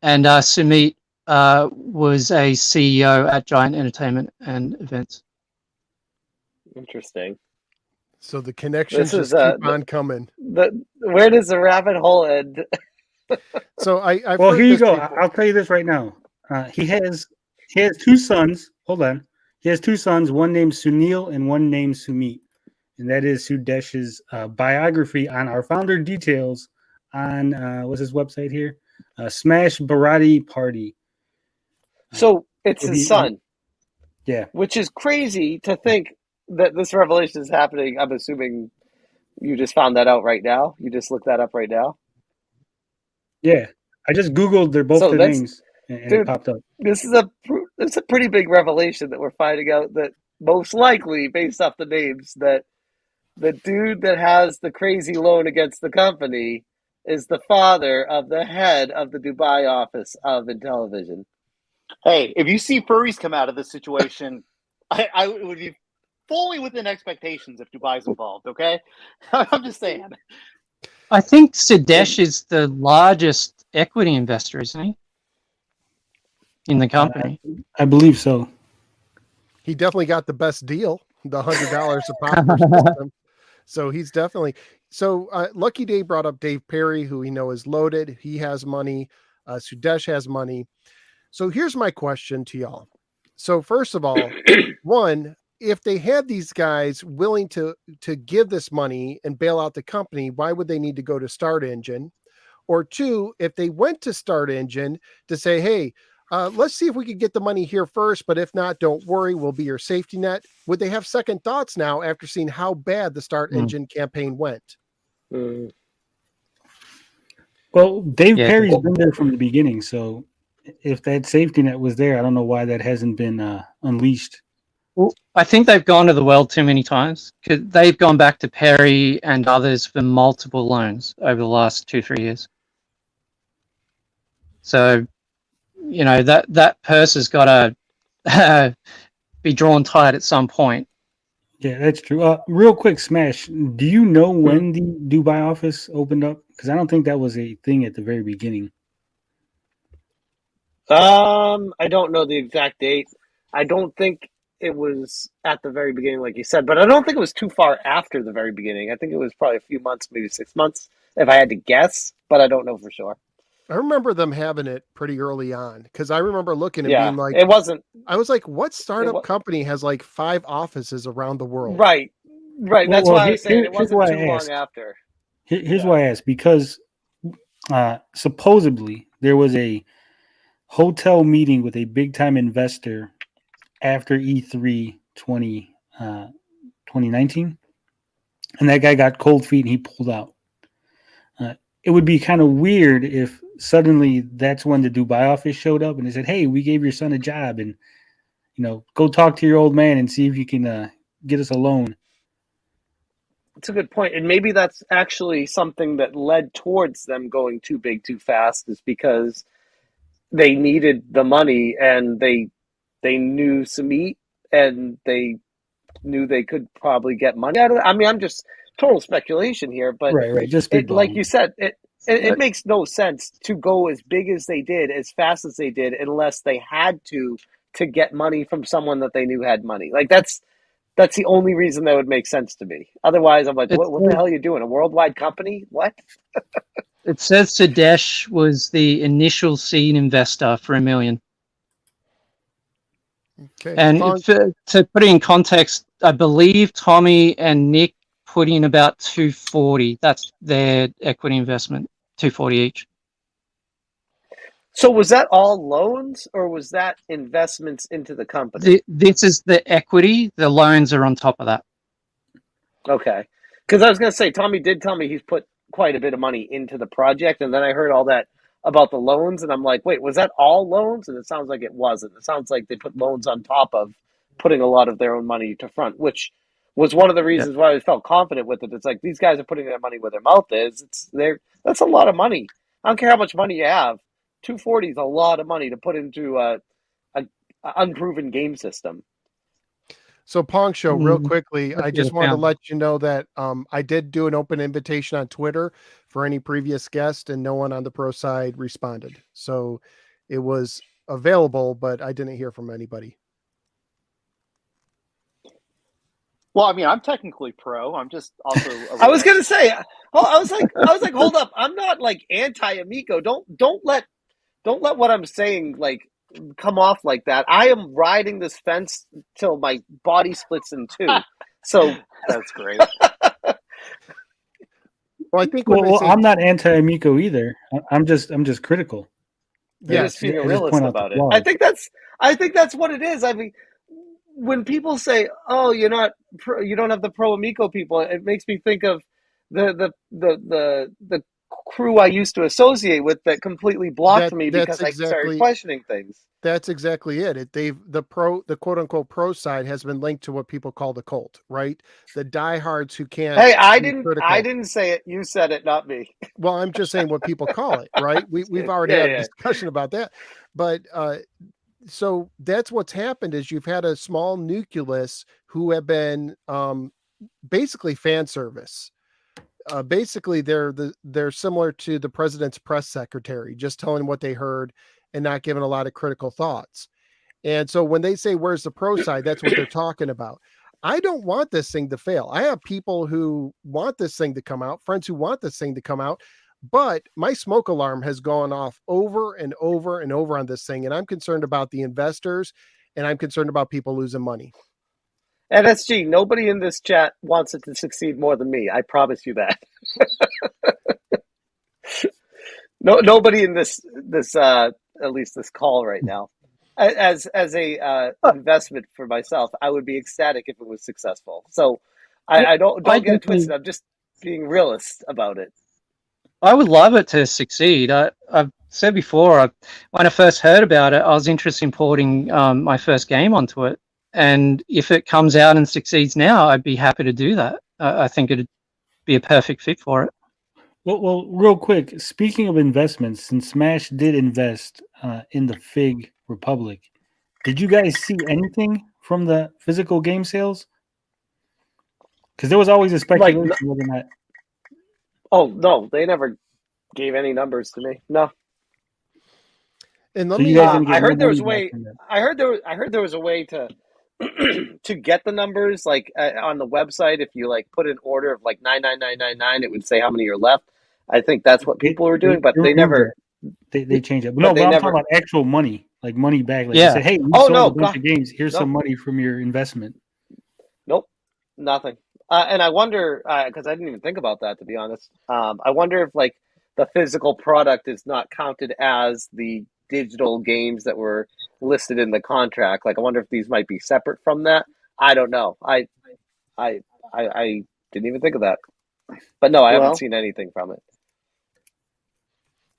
and Sumit was a CEO at Giant Entertainment and Events. Interesting. So the connections just keep on coming. Where does the rabbit hole end? So I've well, here you go. Before. I'll tell you this right now. He has two sons. Hold on. He has two sons, one named Sunil and one named Sumit. And that is Sudesh's biography on our founder details on what's his website here? Smash Bharati Party. So it's his son. Yeah. Which is crazy to think that this revelation is happening. I'm assuming you just found that out right now. You just looked that up right now. Yeah. I just Googled their names and it popped up. This is a pretty big revelation that we're finding out that most likely, based off the names, that the dude that has the crazy loan against the company is the father of the head of the Dubai office of Intellivision. Hey, if you see furries come out of this situation, I would be fully within expectations if Dubai's involved, okay? I'm just saying. I think Sudesh is the largest equity investor, isn't he? In the company. I believe so. He definitely got the best deal, the $100 a pop per system. So he's definitely. So Lucky Day brought up Dave Perry, who we know is loaded. He has money. Sudesh has money. So here's my question to y'all. So first of all, one, if they had these guys willing to give this money and bail out the company, why would they need to go to Start Engine? Or two, if they went to Start Engine to say, hey, let's see if we could get the money here first, but if not, don't worry, we'll be your safety net. Would they have second thoughts now after seeing how bad the Start Engine campaign went? Well, Dave Perry's been there from the beginning, so if that safety net was there, I don't know why that hasn't been unleashed. Well, I think they've gone to the well too many times, because they've gone back to Perry and others for multiple loans over the last 2-3 years. So, that purse has got to be drawn tight at some point. Yeah, that's true. Real quick, Smash. Do you know when the Dubai office opened up? Because I don't think that was a thing at the very beginning. I don't know the exact date. I don't think it was at the very beginning, like you said, but I don't think it was too far after the very beginning. I think it was probably a few months, maybe 6 months, if I had to guess, but I don't know for sure. I remember them having it pretty early on because I remember looking and Yeah, being like, it wasn't. I was like, what It startup was company has like 5 offices around the world? right, right. That's Well, why I was saying it here's wasn't why too I long asked. after. Here's Yeah. why I asked, because supposedly there was a hotel meeting with a big time investor after E3 2019, and that guy got cold feet and he pulled out. It would be kind of weird if suddenly that's when the Dubai office showed up and they said, "Hey, we gave your son a job, and go talk to your old man and see if you can get us a loan." It's a good point, and maybe that's actually something that led towards them going too big too fast, is because they needed the money and they knew Samit and they knew they could probably get money out of it. I mean, I'm just total speculation here, but Right, just it, like spitballing. you said, it makes no sense to go as big as they did, as fast as they did, unless they had to get money from someone that they knew had money. Like that's the only reason that would make sense to me. Otherwise, I'm like, It what the hell are you doing? A worldwide company? What? it says Sadesh was the initial seed investor for $1 million. Okay. And to put it in context, I believe Tommy and Nick put in about 240. That's their equity investment, 240 each. So was that all loans or was that investments into the company? This is the equity. The loans are on top of that. Okay. Because I was going to say, Tommy did tell me he's put quite a bit of money into the project. And then I heard all that about the loans. And I'm like, wait, was that all loans? And it sounds like it wasn't. It sounds like they put loans on top of putting a lot of their own money to front, which was one of the Yeah. reasons why I felt confident with it. It's like these guys are putting their money where their mouth is. That's a lot of money. I don't care how much money you have. 240 is a lot of money to put into a unproven game system. So Pong Show, real Mm, quickly, I that's just the wanted to founder. let you know that I did do an open invitation on Twitter for any previous guest, and no one on the pro side responded. So it was available, but I didn't hear from anybody. Well, I mean, I'm technically pro. I'm just also a I was realist. gonna say, I was like, hold up, I'm not like anti Amico. Don't let what I'm saying like come off like that. I am riding this fence till my body splits in two. So That's great. Well, I think when they Well, say, I'm not anti-Amico either. I'm just critical. you're yes, just being a I just realist point out the about it. flaws. I think that's what it is. I mean, when people say, "Oh, you don't have the pro Amico people," it makes me think of the crew I used to associate with that completely blocked me that's because I started exactly questioning things. the quote unquote pro side has been linked to what people call the cult, right? The diehards who can't Hey, be I critical. didn't say it. You said it, not me. Well, I'm just saying what people call it, right? We've already Yeah, had a yeah. discussion about that. But so that's what's happened is you've had a small nucleus who have been basically fan service. Basically they're similar to the president's press secretary, just telling what they heard and not giving a lot of critical thoughts. And so when they say where's the pro side, that's what they're talking about. I don't want this thing to fail. I have people who want this thing to come out, friends who want this thing to come out, but my smoke alarm has gone off over and over and over on this thing, and I'm concerned about the investors and I'm concerned about people losing money. NSG, nobody in this chat wants it to succeed more than me. I promise you that. No, nobody in this at least this call right now. As a investment for myself, I would be ecstatic if it was successful. So I don't I get it definitely, twisted. I'm just being realist about it. I would love it to succeed. I've said before, when I first heard about it, I was interested in porting my first game onto it. And if it comes out and succeeds now, I'd be happy to do that. I think it'd be a perfect fit for it. Well, real quick. Speaking of investments, since Smash did invest in the Fig Republic, did you guys see anything from the physical game sales? Because there was always a speculation whether or not. Oh no, they never gave any numbers to me. No. And let So you me. guys didn't get I heard no there was money a way. back from that. I heard there was a way to to get the numbers like on the website. If you like put an order of like 99999, it would say how many are left. I think that's what people were doing, but they removed never. that. They changed it. But But no, they but I'm never. talking about actual money, like money back. Like they Yeah. said, hey, we Oh, sold no, a bunch God. of games. Here's No. some money from your investment. Nope, nothing. And I wonder because I didn't even think about that, to be honest. I wonder if like the physical product is not counted as the digital games that were listed in the contract. Like I wonder if these might be separate from that. I don't know. I didn't even think of that. But no, I haven't Well, seen anything from it.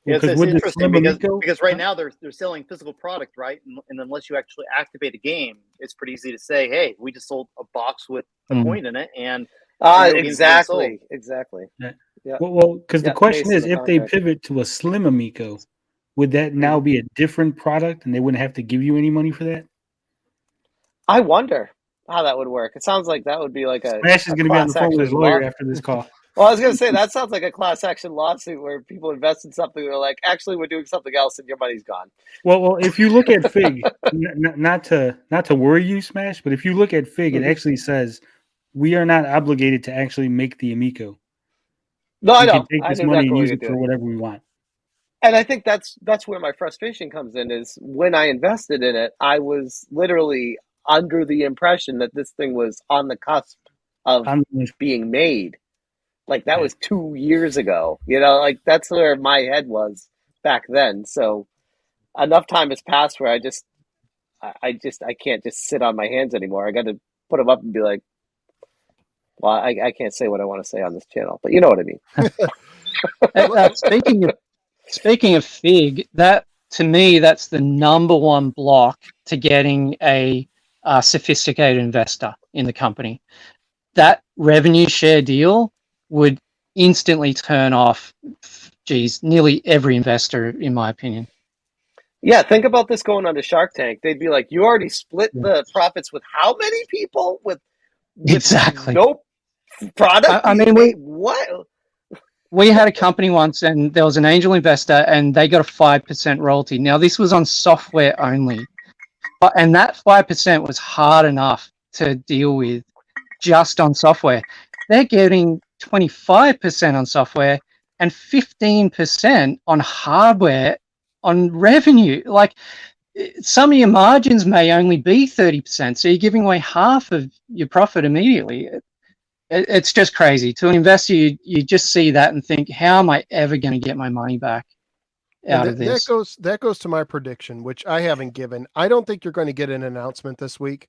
yeah, Because it's with the interesting Slim Amico, because right now they're selling physical product, right? And unless you actually activate a game, it's pretty easy to say, "Hey, we just sold a box with a coin in it,and no games have been sold." Exactly. Yeah. Yeah. Well, because the Yeah, question based on is, the if they contract. pivot to a Slim Amico, would that now be a different product, and they wouldn't have to give you any money for that? I wonder how that would work. It sounds like that would be like a Smash is going to be on the class phone with his action lawyer law. after this call. Well, I was going to say that sounds like a class action lawsuit where people invest in something. They're like, actually, we're doing something else, and your money's gone. Well, if you look at Fig, not to worry you, Smash, but if you look at Fig, it actually says we are not obligated to actually make the Amico. No, I We can know. take I this know money exactly and what use you're it for doing. whatever we want. And I think that's where my frustration comes in. Is when I invested in it, I was literally under the impression that this thing was on the cusp of being made. Like that was 2 years ago. You know, like that's where my head was back then. So enough time has passed where I can't just sit on my hands anymore. I got to put them up and be like, well, I can't say what I want to say on this channel, but you know what I mean. Speaking of Fig, that to me that's the number one block to getting a sophisticated investor in the company. That revenue share deal would instantly turn off, nearly every investor, in my opinion. Yeah, think about this going on to Shark Tank. They'd be like, you already split the profits with how many people? With Exactly. no product? I mean, what? we had a company once and there was an angel investor and they got a 5% royalty. Now, this was on software only. And that 5% was hard enough to deal with just on software. They're getting 25% on software and 15% on hardware on revenue. Like some of your margins may only be 30%. So you're giving away half of your profit immediately. It's just crazy. To an investor, you just see that and think, how am I ever going to get my money back out of this? That goes to my prediction, which I haven't given. I don't think you're going to get an announcement this week,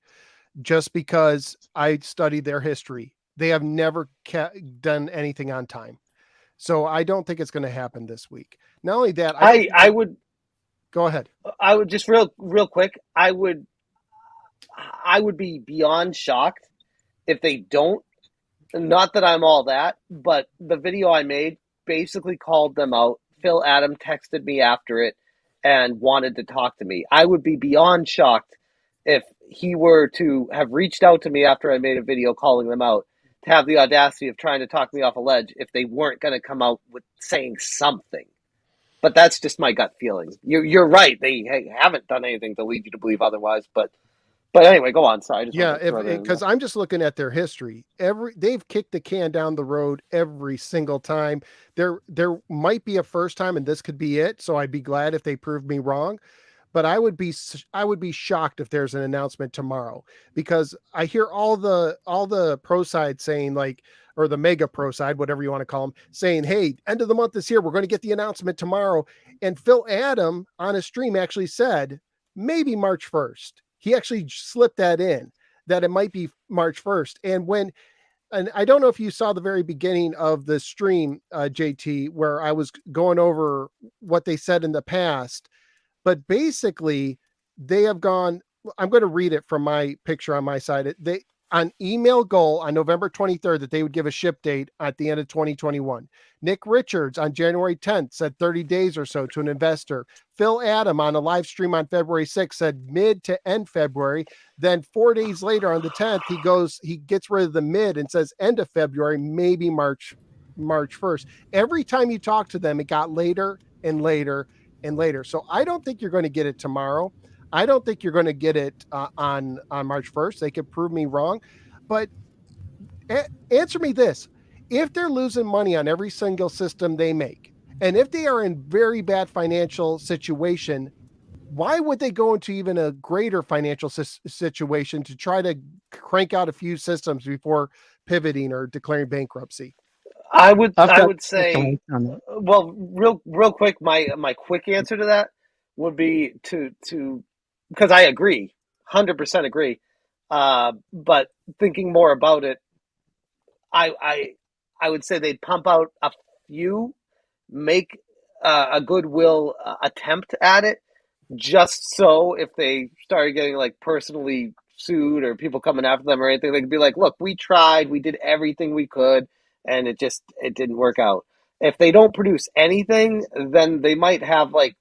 just because I studied their history. They have never done anything on time, so I don't think it's going to happen this week. Not only that, I would go ahead. I would just real quick. I would be beyond shocked if they don't. Not that I'm all that, but the video I made basically called them out. Phil Adam texted me after it and wanted to talk to me. I would be beyond shocked if he were to have reached out to me after I made a video calling them out, to have the audacity of trying to talk me off a ledge if they weren't going to come out with saying something. But that's just my gut feelings. You're right. They haven't done anything to lead you to believe otherwise, but anyway, go on. Sorry. Because I'm just looking at their history. They've kicked the can down the road every single time. There might be a first time, and this could be it. So I'd be glad if they proved me wrong. But I would be shocked if there's an announcement tomorrow, because I hear all the pro side saying, like, or the mega pro side, whatever you want to call them, saying, hey, end of the month is here. We're going to get the announcement tomorrow. And Phil Adam on a stream actually said maybe March 1st. He actually slipped that in, that it might be March 1st. And I don't know if you saw the very beginning of the stream, JT, where I was going over what they said in the past, but basically they have gone, I'm going to read it from my picture on my side. on email goal on November 23rd that they would give a ship date at the end of 2021. Nick Richards on January 10th said 30 days or so to an investor. Phil Adam on a live stream on February 6th said mid to end February. Then 4 days later on the 10th, he gets rid of the mid and says end of February, maybe March 1st. Every time you talk to them, it got later and later and later. So I don't think you're going to get it tomorrow. I don't think you're going to get it on March 1st. They could prove me wrong, but answer me this. If they're losing money on every single system they make, and if they are in very bad financial situation, why would they go into even a greater financial situation to try to crank out a few systems before pivoting or declaring bankruptcy? I would say, well, real quick, my quick answer to that would be to because I agree, 100% agree. But thinking more about it, I would say they'd pump out a few, make a goodwill attempt at it, just so if they started getting like personally sued or people coming after them or anything, they could be like, look, we tried, we did everything we could, and it didn't work out. If they don't produce anything, then they might have like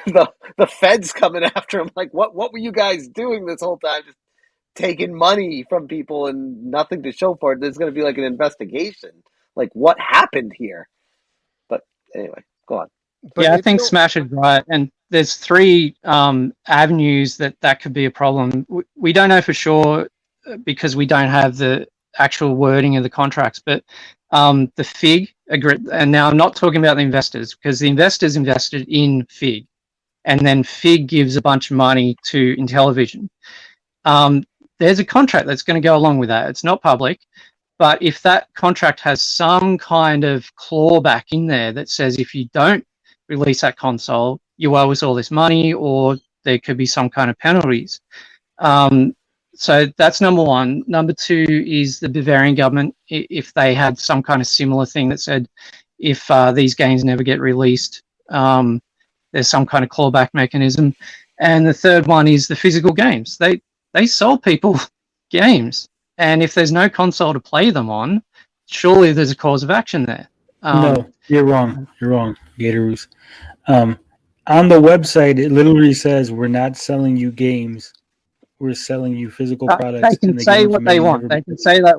the feds coming after them. Like, what were you guys doing this whole time? Just taking money from people and nothing to show for it. There's going to be like an investigation. Like, what happened here? But anyway, go on. But yeah, I think Smash is right. And there's three avenues that could be a problem. We don't know for sure because we don't have the actual wording of the contracts, but the FIG agree. And now I'm not talking about the investors because the investors invested in FIG, and then FIG gives a bunch of money to Intellivision. There's a contract that's going to go along with that. It's not public, but if that contract has some kind of clawback in there that says if you don't release that console, you owe us all this money, or there could be some kind of penalties. So that's number one. Number two is the Bavarian government, if they had some kind of similar thing that said if these games never get released, there's some kind of clawback mechanism. And the third one is the physical games. They sold people games, and if there's no console to play them on, surely there's a cause of action there. No, you're wrong. You're wrong, Gatoros. On the website, it literally says we're not selling you games. We're selling you physical products. They can say what they want. They can say that.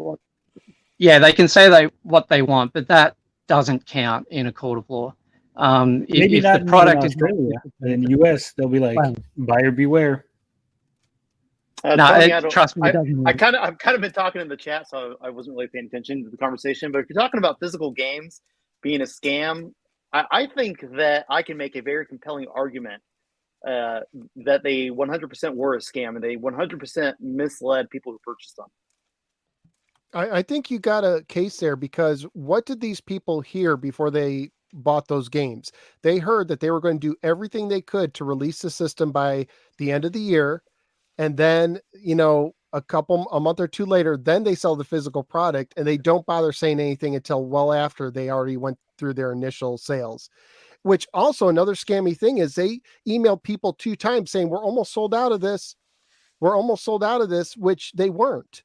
Yeah, they can say what they want, but that doesn't count in a court of law. Maybe if not the product in Australia, but in the US, they'll be like, buyer beware. Tony, trust me, I've kind of been talking in the chat, so I wasn't really paying attention to the conversation. But if you're talking about physical games being a scam, I think that I can make a very compelling argument that they 100% were a scam and they 100% misled people who purchased them. I think you got a case there, because what did these people hear before they bought those games? They heard that they were going to do everything they could to release the system by the end of the year. And then, a month or two later, then they sell the physical product, and they don't bother saying anything until well after they already went through their initial sales. Which also another scammy thing is they emailed people 2 times saying, we're almost sold out of this. We're almost sold out of this, which they weren't.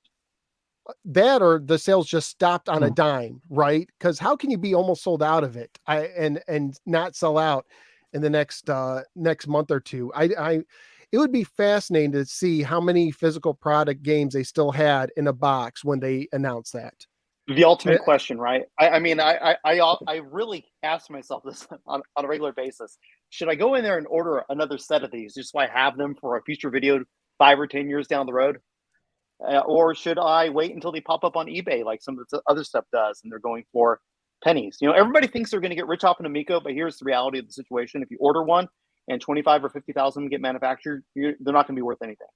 That or the sales just stopped on a dime, right? Because how can you be almost sold out of it and not sell out in the next month or two? It would be fascinating to see how many physical product games they still had in a box when they announced that. The ultimate question, right? I mean, I really ask myself this on a regular basis. Should I go in there and order another set of these just so I have them for a future video 5 or 10 years down the road? Or should I wait until they pop up on eBay like some of the other stuff does and they're going for pennies? Everybody thinks they're going to get rich off an Amico, but here's the reality of the situation. If you order one and 25 or 50,000 get manufactured, they're not going to be worth anything.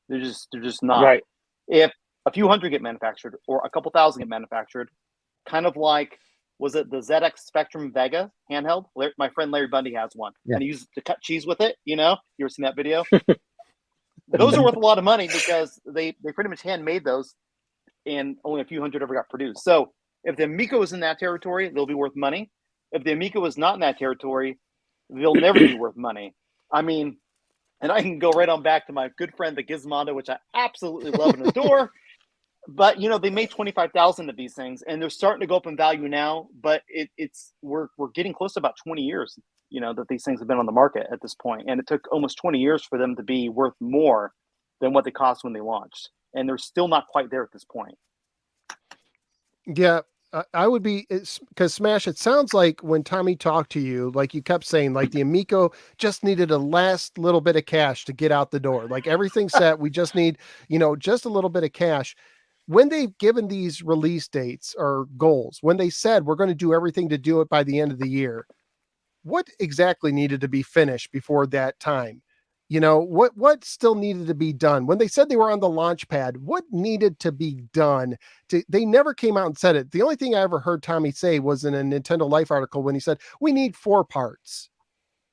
They're just not. Right. If a few hundred get manufactured or a couple thousand get manufactured, kind of like, was it the ZX Spectrum Vega handheld? My friend Larry Bundy has one, and he used to cut cheese with it. You ever seen that video? Those are worth a lot of money because they pretty much handmade those, and only a few hundred ever got produced. So if the Amico is in that territory, they'll be worth money. If the Amico is not in that territory, they'll never be worth money. I mean, and I can go right on back to my good friend the Gizmondo, which I absolutely love and adore. But they made 25,000 of these things, and they're starting to go up in value now. But we're getting close to about 20 years, that these things have been on the market at this point, and it took almost 20 years for them to be worth more than what they cost when they launched, and they're still not quite there at this point. Yeah, I would be, because Smash, it sounds like when Tommy talked to you, like you kept saying, like the Amico just needed a last little bit of cash to get out the door. Like everything's set. We just need, just a little bit of cash. When they've given these release dates or goals, when they said we're going to do everything to do it by the end of the year, what exactly needed to be finished before that time? What still needed to be done? When they said they were on the launch pad, what needed to be done? They never came out and said it. The only thing I ever heard Tommy say was in a Nintendo Life article when he said, we need 4 parts.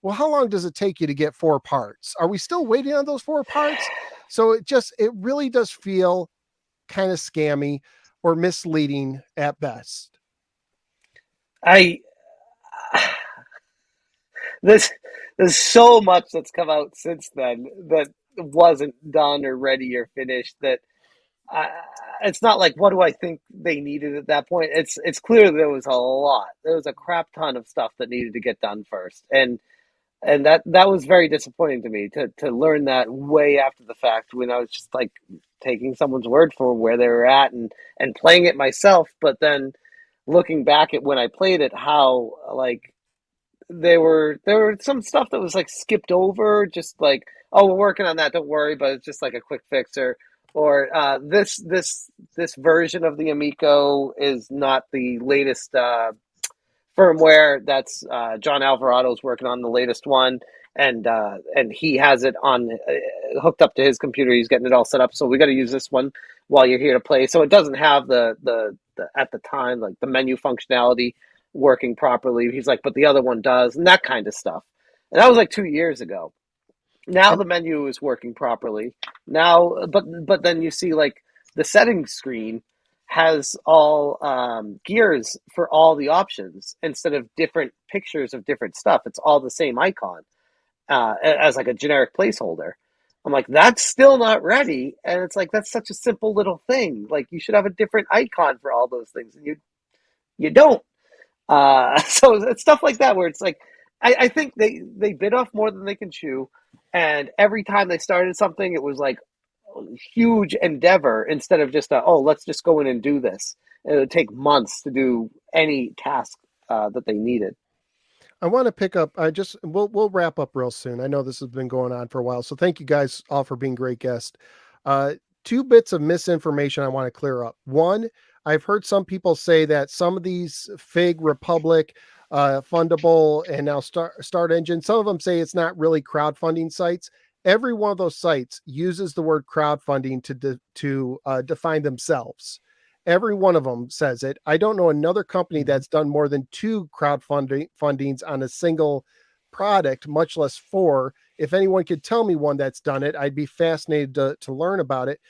Well, how long does it take you to get 4 parts? Are we still waiting on those 4 parts? So it really does feel kind of scammy or misleading at best. There's so much that's come out since then that wasn't done or ready or finished that it's not like, what do I think they needed at that point? It's clear there was a lot. There was a crap ton of stuff that needed to get done first. And that was very disappointing to me to learn that way after the fact, when I was just like taking someone's word for where they were at and playing it myself, but then looking back at when I played it, how like there were some stuff that was like skipped over, just like, oh, we're working on that, don't worry, but it's just like a quick fix, or this version of the Amico is not the latest firmware. That's John Alvarado's working on the latest one, and he has it on hooked up to his computer. He's getting it all set up, so we got to use this one while you're here to play. So it doesn't have the at the time, like the menu functionality working properly. He's like, but the other one does, and that kind of stuff. And that was like 2 years ago. Now the menu is working properly. Now, but then you see like the settings screen has all gears for all the options instead of different pictures of different stuff. It's all the same icon as like a generic placeholder. I'm like, that's still not ready, and it's like, that's such a simple little thing. Like, you should have a different icon for all those things, and you don't. So it's stuff like that where it's like, I think they bit off more than they can chew, and every time they started something, it was like a huge endeavor instead of just let's just go in and do this. It would take months to do any task that they needed. I want to pick up. We'll wrap up real soon. I know this has been going on for a while, so thank you guys all for being great guests. 2 bits of misinformation I want to clear up. One, I've heard some people say that some of these Fig, Republic, Fundable, and now Start Engine, some of them say it's not really crowdfunding sites. Every one of those sites uses the word crowdfunding to define themselves. Every one of them says it. I don't know another company that's done more than 2 fundings on a single product, much less 4. If anyone could tell me one that's done it, I'd be fascinated to learn about it.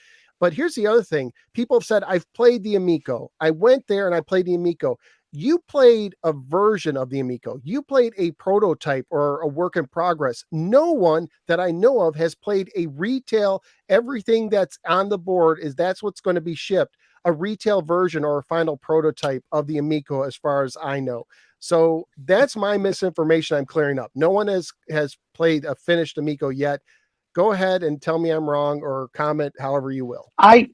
But here's the other thing. People have said, I've played the Amico. I went there and I played the Amico. You played a version of the Amico. You played a prototype or a work in progress. No one that I know of has played a retail, everything that's on the board that's what's going to be shipped, a retail version or a final prototype of the Amico, as far as I know. So that's my misinformation I'm clearing up. No one has played a finished Amico yet. Go ahead and tell me I'm wrong, or comment however you will. I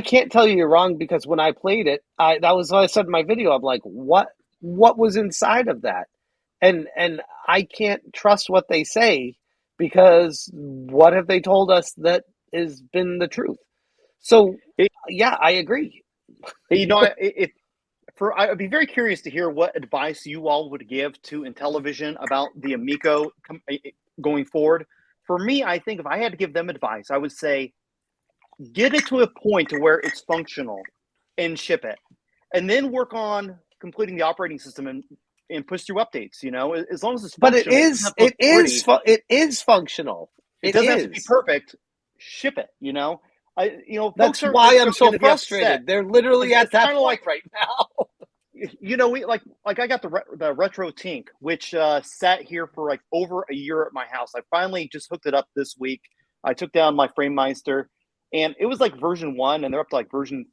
can't tell you you're wrong, because when I played it, that was what I said in my video. I'm like, what was inside of that? And I can't trust what they say, because what have they told us that has been the truth? So yeah, I agree. I'd be very curious to hear what advice you all would give to Intellivision about the Amico going forward. For me, I think if I had to give them advice, I would say, get it to a point to where it's functional and ship it, and then work on completing the operating system and push through updates. As long as it's functional. But it is functional. It doesn't have to be perfect. Ship it. That's why I'm so frustrated. They're literally at that point right now. We like I got the Retro Tink, which sat here for like over a year at my house. I finally just hooked it up this week. I took down my FrameMeister, and it was like version 1, and they're up to like version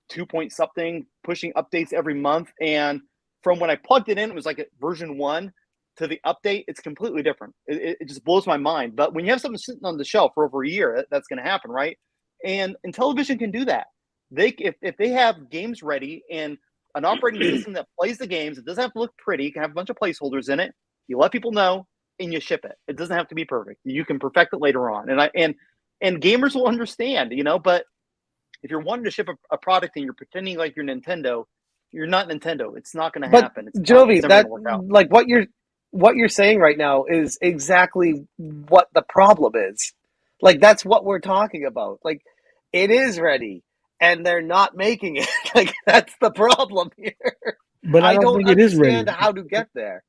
2 point something, pushing updates every month. And from when I plugged it in, it was like at version 1 to the update, it's completely different. It just blows my mind. But when you have something sitting on the shelf for over a year, that's going to happen, right? And Intellivision can do that. If they have games ready and an operating system that plays the games, it doesn't have to look pretty. It can have a bunch of placeholders in it. You let people know, and you ship it. It doesn't have to be perfect. You can perfect it later on, and gamers will understand, But if you're wanting to ship a product and you're pretending like you're Nintendo, you're not Nintendo. It's not going to happen. It's Jovi, never that going to work out. like what you're saying right now is exactly what the problem is. Like, that's what we're talking about. Like, it is ready, and they're not making it. Like, that's the problem here. But I don't think it is ready. understand how to get there.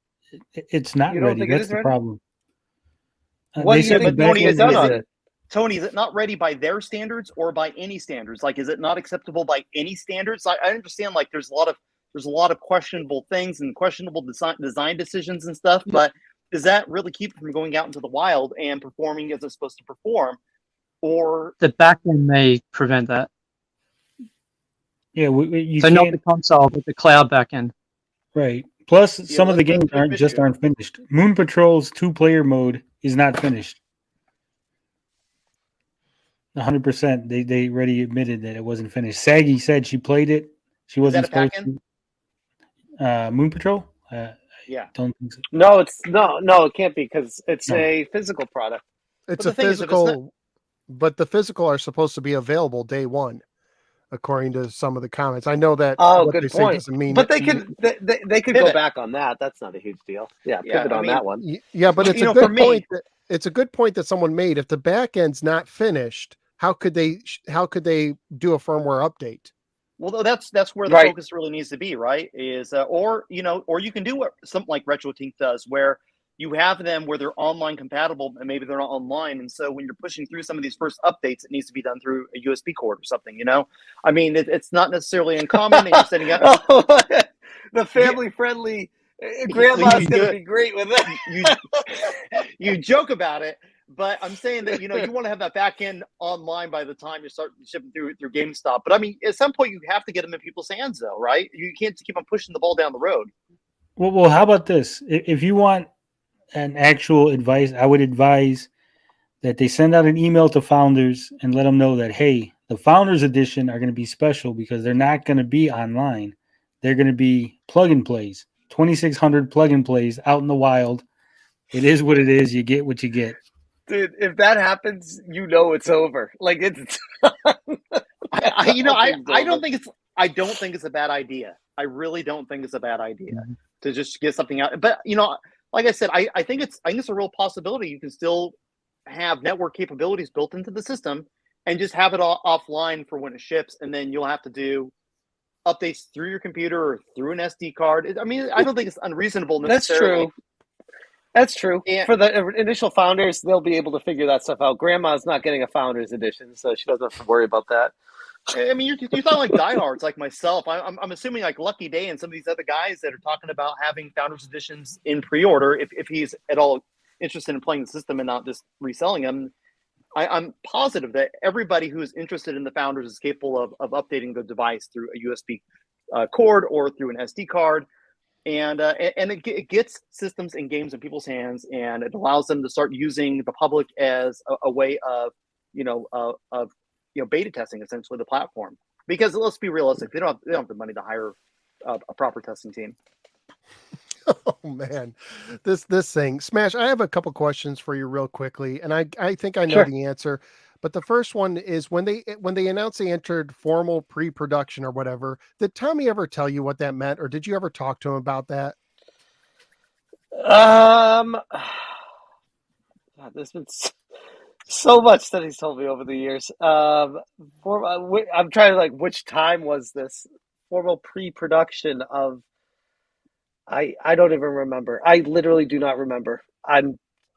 It's not You don't ready. think it That's is the ready? problem. What They do you said the think back needs to get end done is on ready. it? Tony, is it not ready by their standards or by any standards? Like, is it not acceptable by any standards? I understand, like, there's a lot of questionable things and questionable design decisions and stuff, but does that really keep it from going out into the wild and performing as it's supposed to perform? Or The backend may prevent that. Yeah, you So not the can't. console, but the cloud backend. Right. Plus, Yeah, some of the that's games a big issue. aren't finished. Moon Patrol's 2-player mode is not finished. 100%. They already admitted that it wasn't finished. Saggy said she played it. She Is wasn't that a supposed backend? to. Moon Patrol? Yeah. Don't think so. No, it can't be, because it's No. a physical product. It's But a the thing is, if it's physical, but the physical are supposed to be available day one, according to some of the comments. I know that Oh, what they good say point. doesn't mean But it. they could they could go Pivot. back on that. That's not a huge deal. Yeah, Yeah, pivot I on mean, that one. Yeah, but it's a for good me, point. It's a good point that someone made. If the back end's not finished, how could they do a firmware update? well, that's where the Right. focus really needs to be, right? Is or you can do what something like RetroTink does, where you have them where they're online compatible, and maybe they're not online. And so when you're pushing through some of these first updates, it needs to be done through a USB cord or something. I mean, it's not necessarily uncommon that you're setting up. The family friendly You, grandma's you, gonna you, be great with it. you joke about it, but I'm saying that you want to have that back end online by the time you start shipping through GameStop. But I mean, at some point you have to get them in people's hands, though, right? You can't just keep on pushing the ball down the road. Well, how about this? If you want an actual advice, I would advise that they send out an email to founders and let them know that, hey, the founders edition are going to be special because they're not going to be online. They're going to be plug and plays, 2,600 plug and plays out in the wild. It is what it is. You get what you get. Dude, if that happens, it's over. Like, it's I don't think it's a bad idea. I really don't think it's a bad idea to just get something out. But like I said, I think it's a real possibility. You can still have network capabilities built into the system and just have it all offline for when it ships, and then you'll have to do updates through your computer or through an SD card. I mean, I don't think it's unreasonable necessarily. That's true. And, For the initial founders, they'll be able to figure that stuff out. Grandma's not getting a founders edition, so she doesn't have to worry about that. I mean, you're talking like diehards like myself. I'm assuming like Lucky Day and some of these other guys that are talking about having founders editions in pre-order, if he's at all interested in playing the system and not just reselling them. I'm positive that everybody who is interested in the founders is capable of updating the device through a USB cord or through an SD card, and it gets systems and games in people's hands, and it allows them to start using the public as a way of beta testing essentially the platform. Because let's be realistic, they don't have the money to hire a proper testing team. Oh man, this thing, Smash. I have a couple questions for you real quickly, and I think I know Sure. the answer. But the first one is when they announced they entered formal pre-production or whatever. Did Tommy ever tell you what that meant, or did you ever talk to him about that? God, there's been so much that he's told me over the years. I'm trying to, like, which time was this formal pre-production of? I don't even remember. I literally do not remember.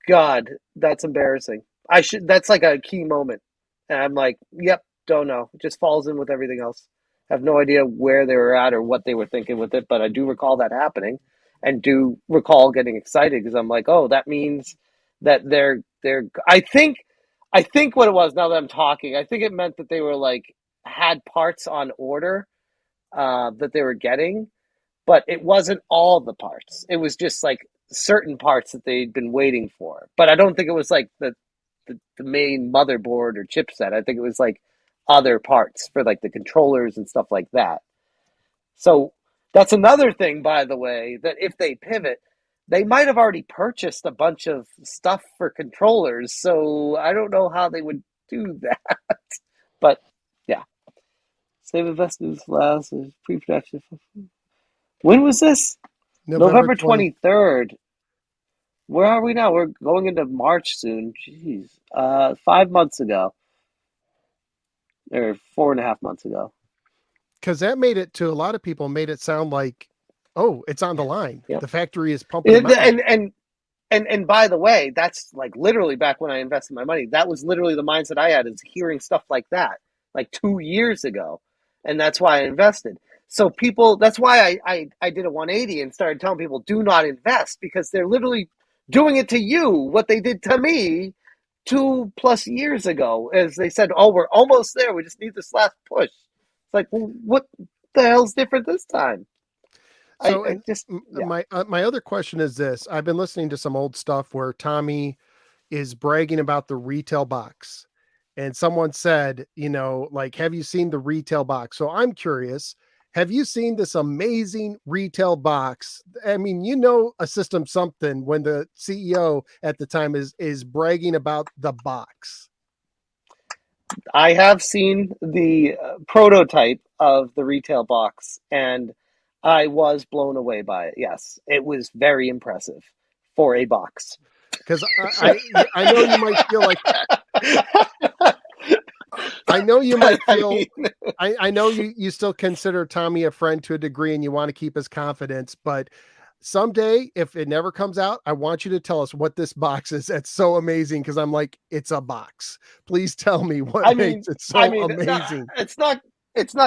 God, that's embarrassing. That's like a key moment. And I'm like, yep, don't know. It just falls in with everything else. I have no idea where they were at or what they were thinking with it, but I do recall that happening and do recall getting excited because I'm like, oh, that means that they're I think I think what it was, now that I'm talking, I think it meant that they were like had parts on order that they were getting, but it wasn't all the parts. It was just like certain parts that they'd been waiting for. But I don't think it was like the main motherboard or chipset. I think it was like other parts for like the controllers and stuff like that. So that's another thing, by the way, that if they pivot, they might have already purchased a bunch of stuff for controllers. So I don't know how they would do that. But yeah, save investments last pre-production. When was this? November 23rd. Where are we now? We're going into March soon. Jeez. 5 months ago. Or 4.5 months ago. Because that made it to a lot of people, made it sound like, oh, it's on the line. Yep. The factory is pumping them out. And by the way, that's like literally back when I invested my money. That was literally the mindset I had, is hearing stuff like that, like 2 years ago. And that's why I invested. So people, that's why I did a 180 and started telling people, do not invest, because they're literally doing it to you, what they did to me 2+ years ago, as they said, oh, we're almost there. We just need this last push. It's like, well, what the hell's different this time? So, my other question is this: I've been listening to some old stuff where Tommy is bragging about the retail box, and someone said, like, have you seen the retail box? So I'm curious. Have you seen this amazing retail box? I mean, a system something when the CEO at the time is bragging about the box. I have seen the prototype of the retail box, and I was blown away by it. Yes, it was very impressive for a box. Because I know you might feel like I know you might feel I know you still consider Tommy a friend to a degree, and you want to keep his confidence, but someday, if it never comes out, I want you to tell us what this box is. That's so amazing, because I'm like, it's a box. Please tell me what makes it so amazing. It's not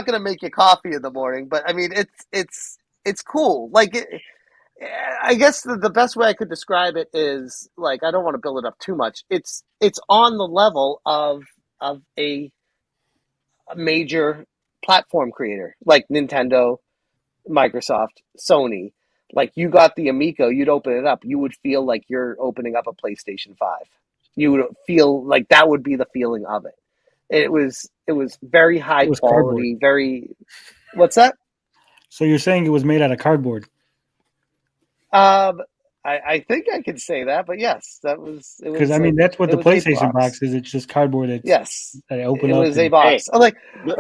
going to make you coffee in the morning, but I mean, it's cool. Like, I guess the best way I could describe it is, like, I don't want to build it up too much. It's on the level of a major platform creator like Nintendo, Microsoft, Sony. Like, you got the Amico, you'd open it up, you would feel like you're opening up a PlayStation 5. You would feel like that would be the feeling of it. It was very high quality, cardboard. very. What's that? So you're saying it was made out of cardboard? I think I could say that, but yes, that was. Because I mean, that's what the PlayStation box is. It's just cardboard. Yes, that I open up. It was a box. Hey, like, the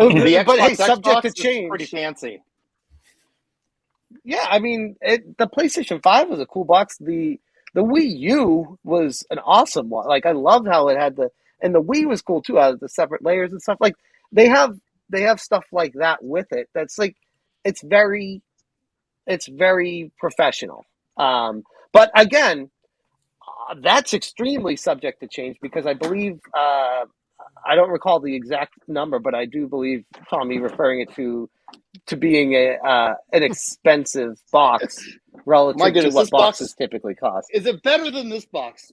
but hey, Xbox subject to change. Pretty fancy. Yeah, I mean, the PlayStation 5 was a cool box. The Wii U was an awesome one. Like, I loved how it had and the Wii was cool too, out of the separate layers and stuff. Like, they have stuff like that with it. That's like, it's very professional. But again, that's extremely subject to change, because I believe, I don't recall the exact number, but I do believe Tommy referring it to being an expensive box relative to what boxes typically cost. Is it better than this box?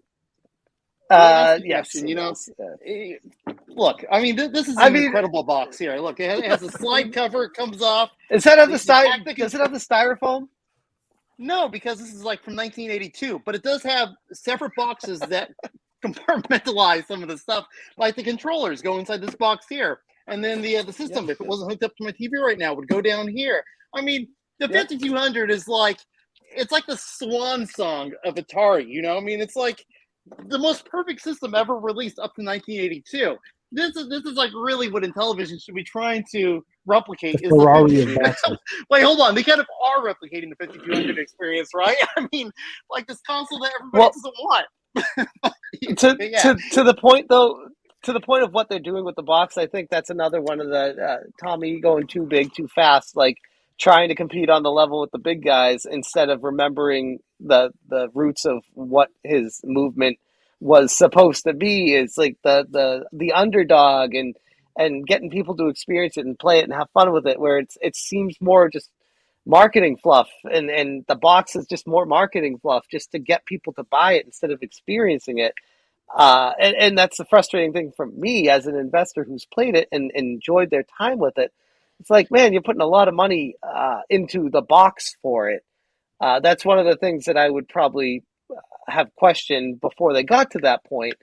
Yes. Look, I mean, this is an incredible box here. Look, it has a slide cover. It comes off. Does it have the styrofoam? No, because this is like from 1982. But it does have separate boxes that compartmentalize some of the stuff, like the controllers go inside this box here. And then the system, if it wasn't hooked up to my TV right now, would go down here. I mean, the 5200 is like, it's like the swan song of Atari, I mean, it's like the most perfect system ever released up to 1982. This is like really what Intellivision should be trying to replicate. Is the Wait, hold on. They kind of are replicating the 5200 experience, right? I mean, like this console that everybody doesn't want. To the point, though, to the point of what they're doing with the box, I think that's another one of the Tommy going too big, too fast, like trying to compete on the level with the big guys instead of remembering the roots of what his movement was supposed to be. It's like the underdog and getting people to experience it and play it and have fun with it, where it seems more just marketing fluff, and the box is just more marketing fluff just to get people to buy it instead of experiencing it. And that's the frustrating thing for me as an investor who's played it and enjoyed their time with it. It's like, man, you're putting a lot of money into the box for it. That's one of the things that I would probably have questioned before they got to that point,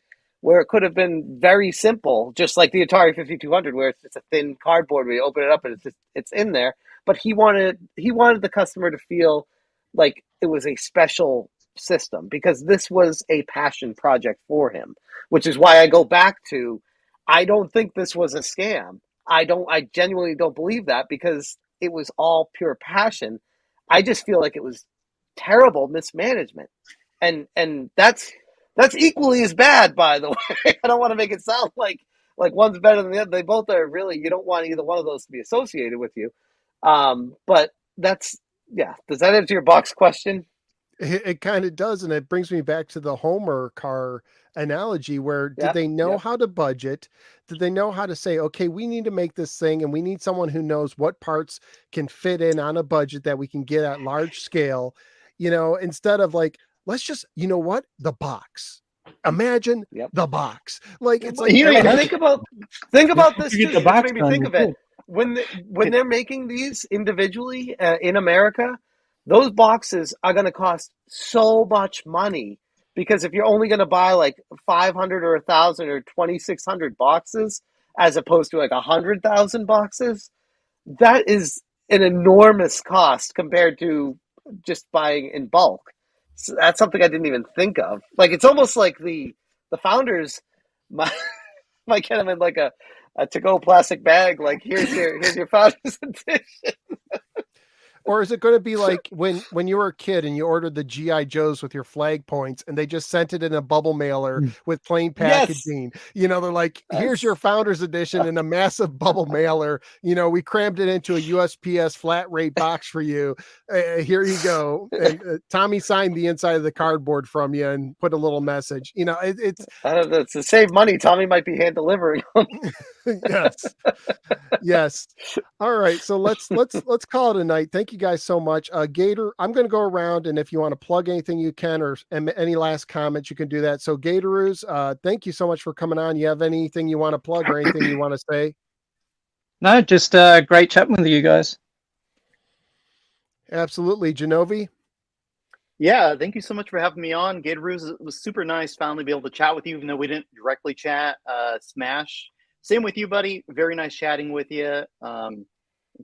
where it could have been very simple, just like the Atari 5200, where it's just a thin cardboard where you open it up and it's in there. But he wanted the customer to feel like it was a special system because this was a passion project for him, which is why I go back to I don't think this was a scam. I genuinely don't believe that because it was all pure passion. I just feel like it was terrible mismanagement. And that's equally as bad, by the way. I don't want to make it sound like one's better than the other. They both are really. You don't want either one of those to be associated with you. But that's yeah. Does that answer your box question? It kind of does, and it brings me back to the Homer car analogy where did Yep, they know yep. how to budget? Did they know how to say, okay, we need to make this thing and we need someone who knows what parts can fit in on a budget that we can get at large scale, instead of like, let's just, what? The box. Imagine Yep. the box. Like, it's like, You I know, mean, think about this You too. get the You just box made me done, think you're of it. good. When they're making these individually in America, those boxes are going to cost so much money because if you're only going to buy like 500 or 1,000 or 2,600 boxes as opposed to like 100,000 boxes, that is an enormous cost compared to just buying in bulk. So that's something I didn't even think of. Like it's almost like the founders might get them in like a to-go plastic bag. Like here's your founders edition. or is it going to be like when you were a kid and you ordered the GI Joes with your flag points and they just sent it in a bubble mailer with plain Yes, packaging? They're like, here's your that's founders edition in a massive bubble mailer. We crammed it into a USPS flat rate box for you. Here you go. And Tommy signed the inside of the cardboard from you and put a little message. It's to save money. Tommy might be hand delivering. yes. Yes. All right. So let's call it a night. Thank you guys so much. Gator, I'm going to go around, and if you want to plug anything you can, or any last comments, you can do that. So Gatoros, thank you so much for coming on. You have anything you want to plug or anything you want to say? No, just great chatting with you guys. Absolutely. Genovi? Yeah, thank you so much for having me on. Gatoroo, it was super nice finally be able to chat with you, even though we didn't directly chat. Smash, same with you, buddy. Very nice chatting with you.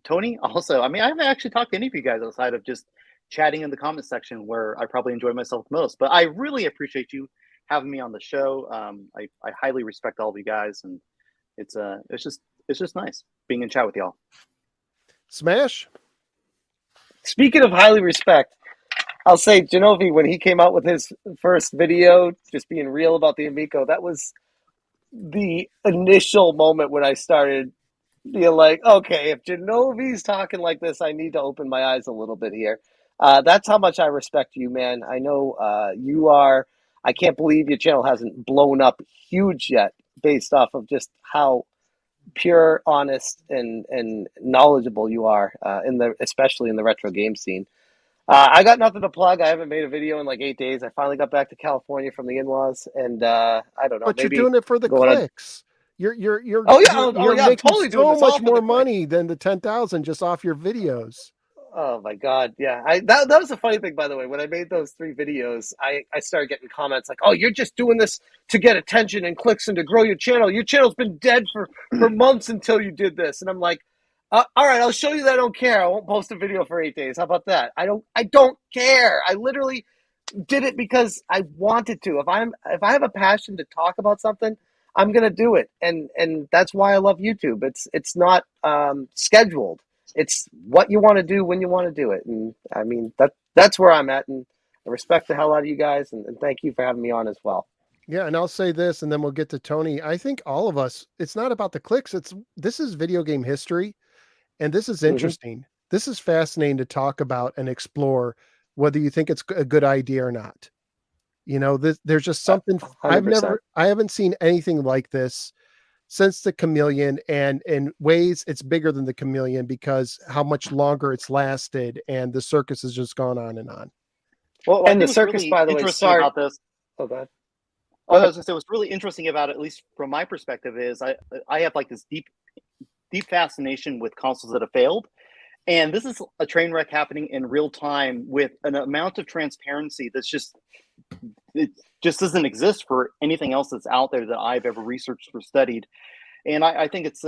Tony, also, I haven't actually talked to any of you guys outside of just chatting in the comment section where I probably enjoy myself most. But I really appreciate you having me on the show. I highly respect all of you guys, and it's just nice being in chat with y'all. Smash? Speaking of highly respect, I'll say Genovi, when he came out with his first video, just being real about the Amico, that was the initial moment when I started being like, okay, if Genovi's talking like this, I need to open my eyes a little bit here. That's how much I respect you, man. I know you are. I can't believe your channel hasn't blown up huge yet based off of just how pure, honest, and knowledgeable you are especially in the retro game scene. I got nothing to plug. I haven't made a video in like 8 days. I finally got back to California from the in-laws, and I don't know. But you're Maybe doing it for the going on. clicks. You're Oh yeah, I'm making totally doing so this all much for the more clicks. money than the 10,000 just off your videos. Oh my God, yeah. That was the funny thing, by the way. When I made those 3 videos, I started getting comments like, "Oh, you're just doing this to get attention and clicks and to grow your channel. Your channel's been dead for months until you did this." And I'm like, "All right, I'll show you that I don't care. I won't post a video for 8 days. How about that? I don't care. I literally did it because I wanted to. If I have a passion to talk about something, I'm gonna do it, and that's why I love YouTube. It's not scheduled. It's what you want to do when you want to do it, and I mean that's where I'm at, and I respect the hell out of you guys, and thank you for having me on as well. Yeah, and I'll say this, and then we'll get to Tony. I think all of us, it's not about the clicks. This is video game history, and this is Mm-hmm. interesting. This is fascinating to talk about and explore, whether you think it's a good idea or not. There's just something 100%. I haven't seen anything like this since the Chameleon, and in ways it's bigger than the Chameleon because how much longer it's lasted, and the circus has just gone on and on. Well, And I the think what's circus, really by the way, interesting sorry. about this. Oh, God. I was gonna say what's really interesting about it, at least from my perspective, is I have like this deep fascination with consoles that have failed. And this is a train wreck happening in real time with an amount of transparency that's just, it just doesn't exist for anything else that's out there that I've ever researched or studied. And I think it's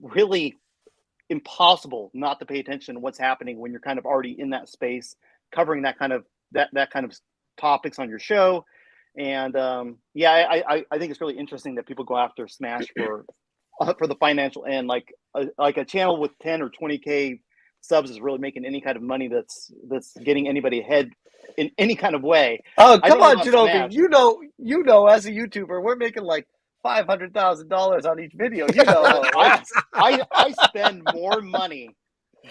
really impossible not to pay attention to what's happening when you're kind of already in that space, covering that kind of topics on your show. And I think it's really interesting that people go after Smash for the financial end. Like a channel with 10 or 20K subs is really making any kind of money that's getting anybody ahead in any kind of way. Oh, come on, Smash. Genovi. You know, as a YouTuber, we're making like $500,000 on each video. You know, I spend more money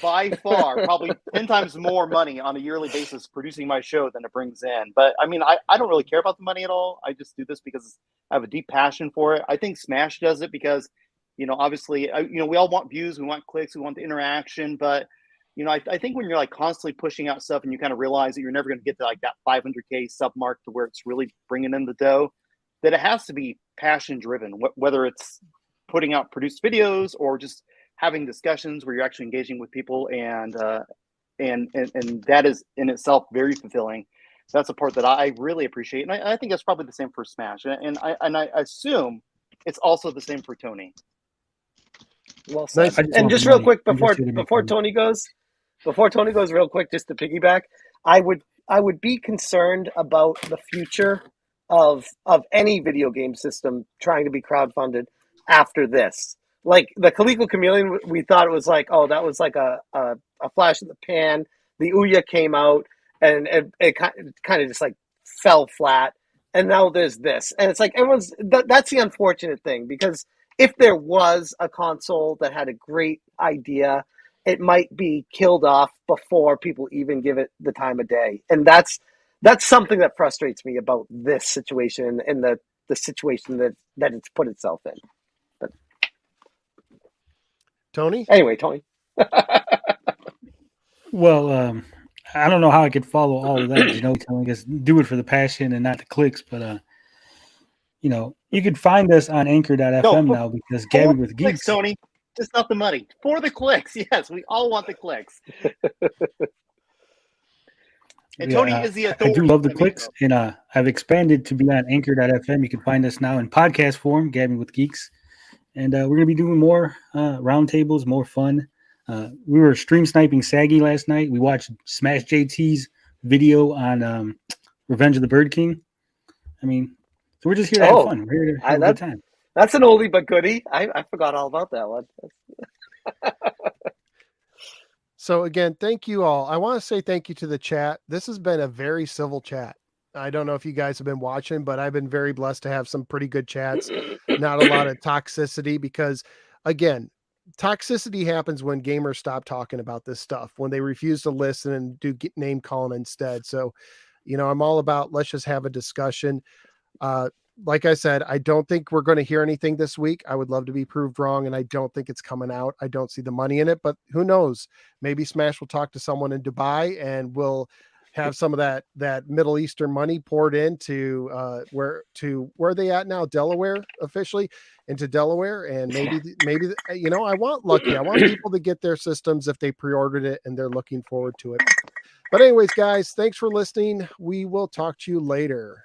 by far, probably 10 times more money on a yearly basis producing my show than it brings in. But I mean, I don't really care about the money at all. I just do this because I have a deep passion for it. I think Smash does it because, you know, obviously, we all want views, we want clicks, we want the interaction. But, you know, I think when you're like constantly pushing out stuff and you kind of realize that you're never going to get to like that 500K sub mark to where it's really bringing in the dough, that it has to be passion driven, whether it's putting out produced videos or just having discussions where you're actually engaging with people, and that is in itself very fulfilling. That's a part that I really appreciate, and I think that's probably the same for Smash, and I assume it's also the same for Tony. Well said. And just real quick before Tony goes real quick, just to piggyback, I would be concerned about the future of any video game system trying to be crowdfunded after this. Like the Coleco Chameleon, we thought it was like, oh, that was like a flash in the pan. The Ouya came out and it kind of just like fell flat. And now there's this. And it's like that's the unfortunate thing, because if there was a console that had a great idea, it might be killed off before people even give it the time of day. And that's something that frustrates me about this situation and the situation that it's put itself in. But Tony? Anyway, Tony. Well, I don't know how I could follow all of that, telling us do it for the passion and not the clicks, but you could find us on anchor.fm now, because Gabby with Geeks. Clicks, Tony, just not the money. For the clicks, yes, we all want the clicks. And Tony is the authority. I do love the clicks, and I've expanded to be on anchor.fm. You can find us now in podcast form, Gabby with Geeks. And we're going to be doing more roundtables, more fun. We were stream sniping Saggy last night. We watched Smash JT's video on Revenge of the Bird King. I mean, so we're just here to have fun. We're here to have a good time. That's an oldie but goodie. I forgot all about that one. So again, thank you all. I want to say thank you to the chat. This has been a very civil chat. I don't know if you guys have been watching, but I've been very blessed to have some pretty good chats. Not a lot of toxicity, because again, toxicity happens when gamers stop talking about this stuff, when they refuse to listen and do name calling instead. So, I'm all about, let's just have a discussion. Like I said, I don't think we're going to hear anything this week. I would love to be proved wrong, and I don't think it's coming out. I don't see the money in it, but who knows? Maybe Smash will talk to someone in Dubai and we'll have some of that Middle Eastern money poured into where are they at now? Delaware, officially into Delaware. And maybe, I want lucky. I want people to get their systems if they pre-ordered it and they're looking forward to it. But anyways, guys, thanks for listening. We will talk to you later.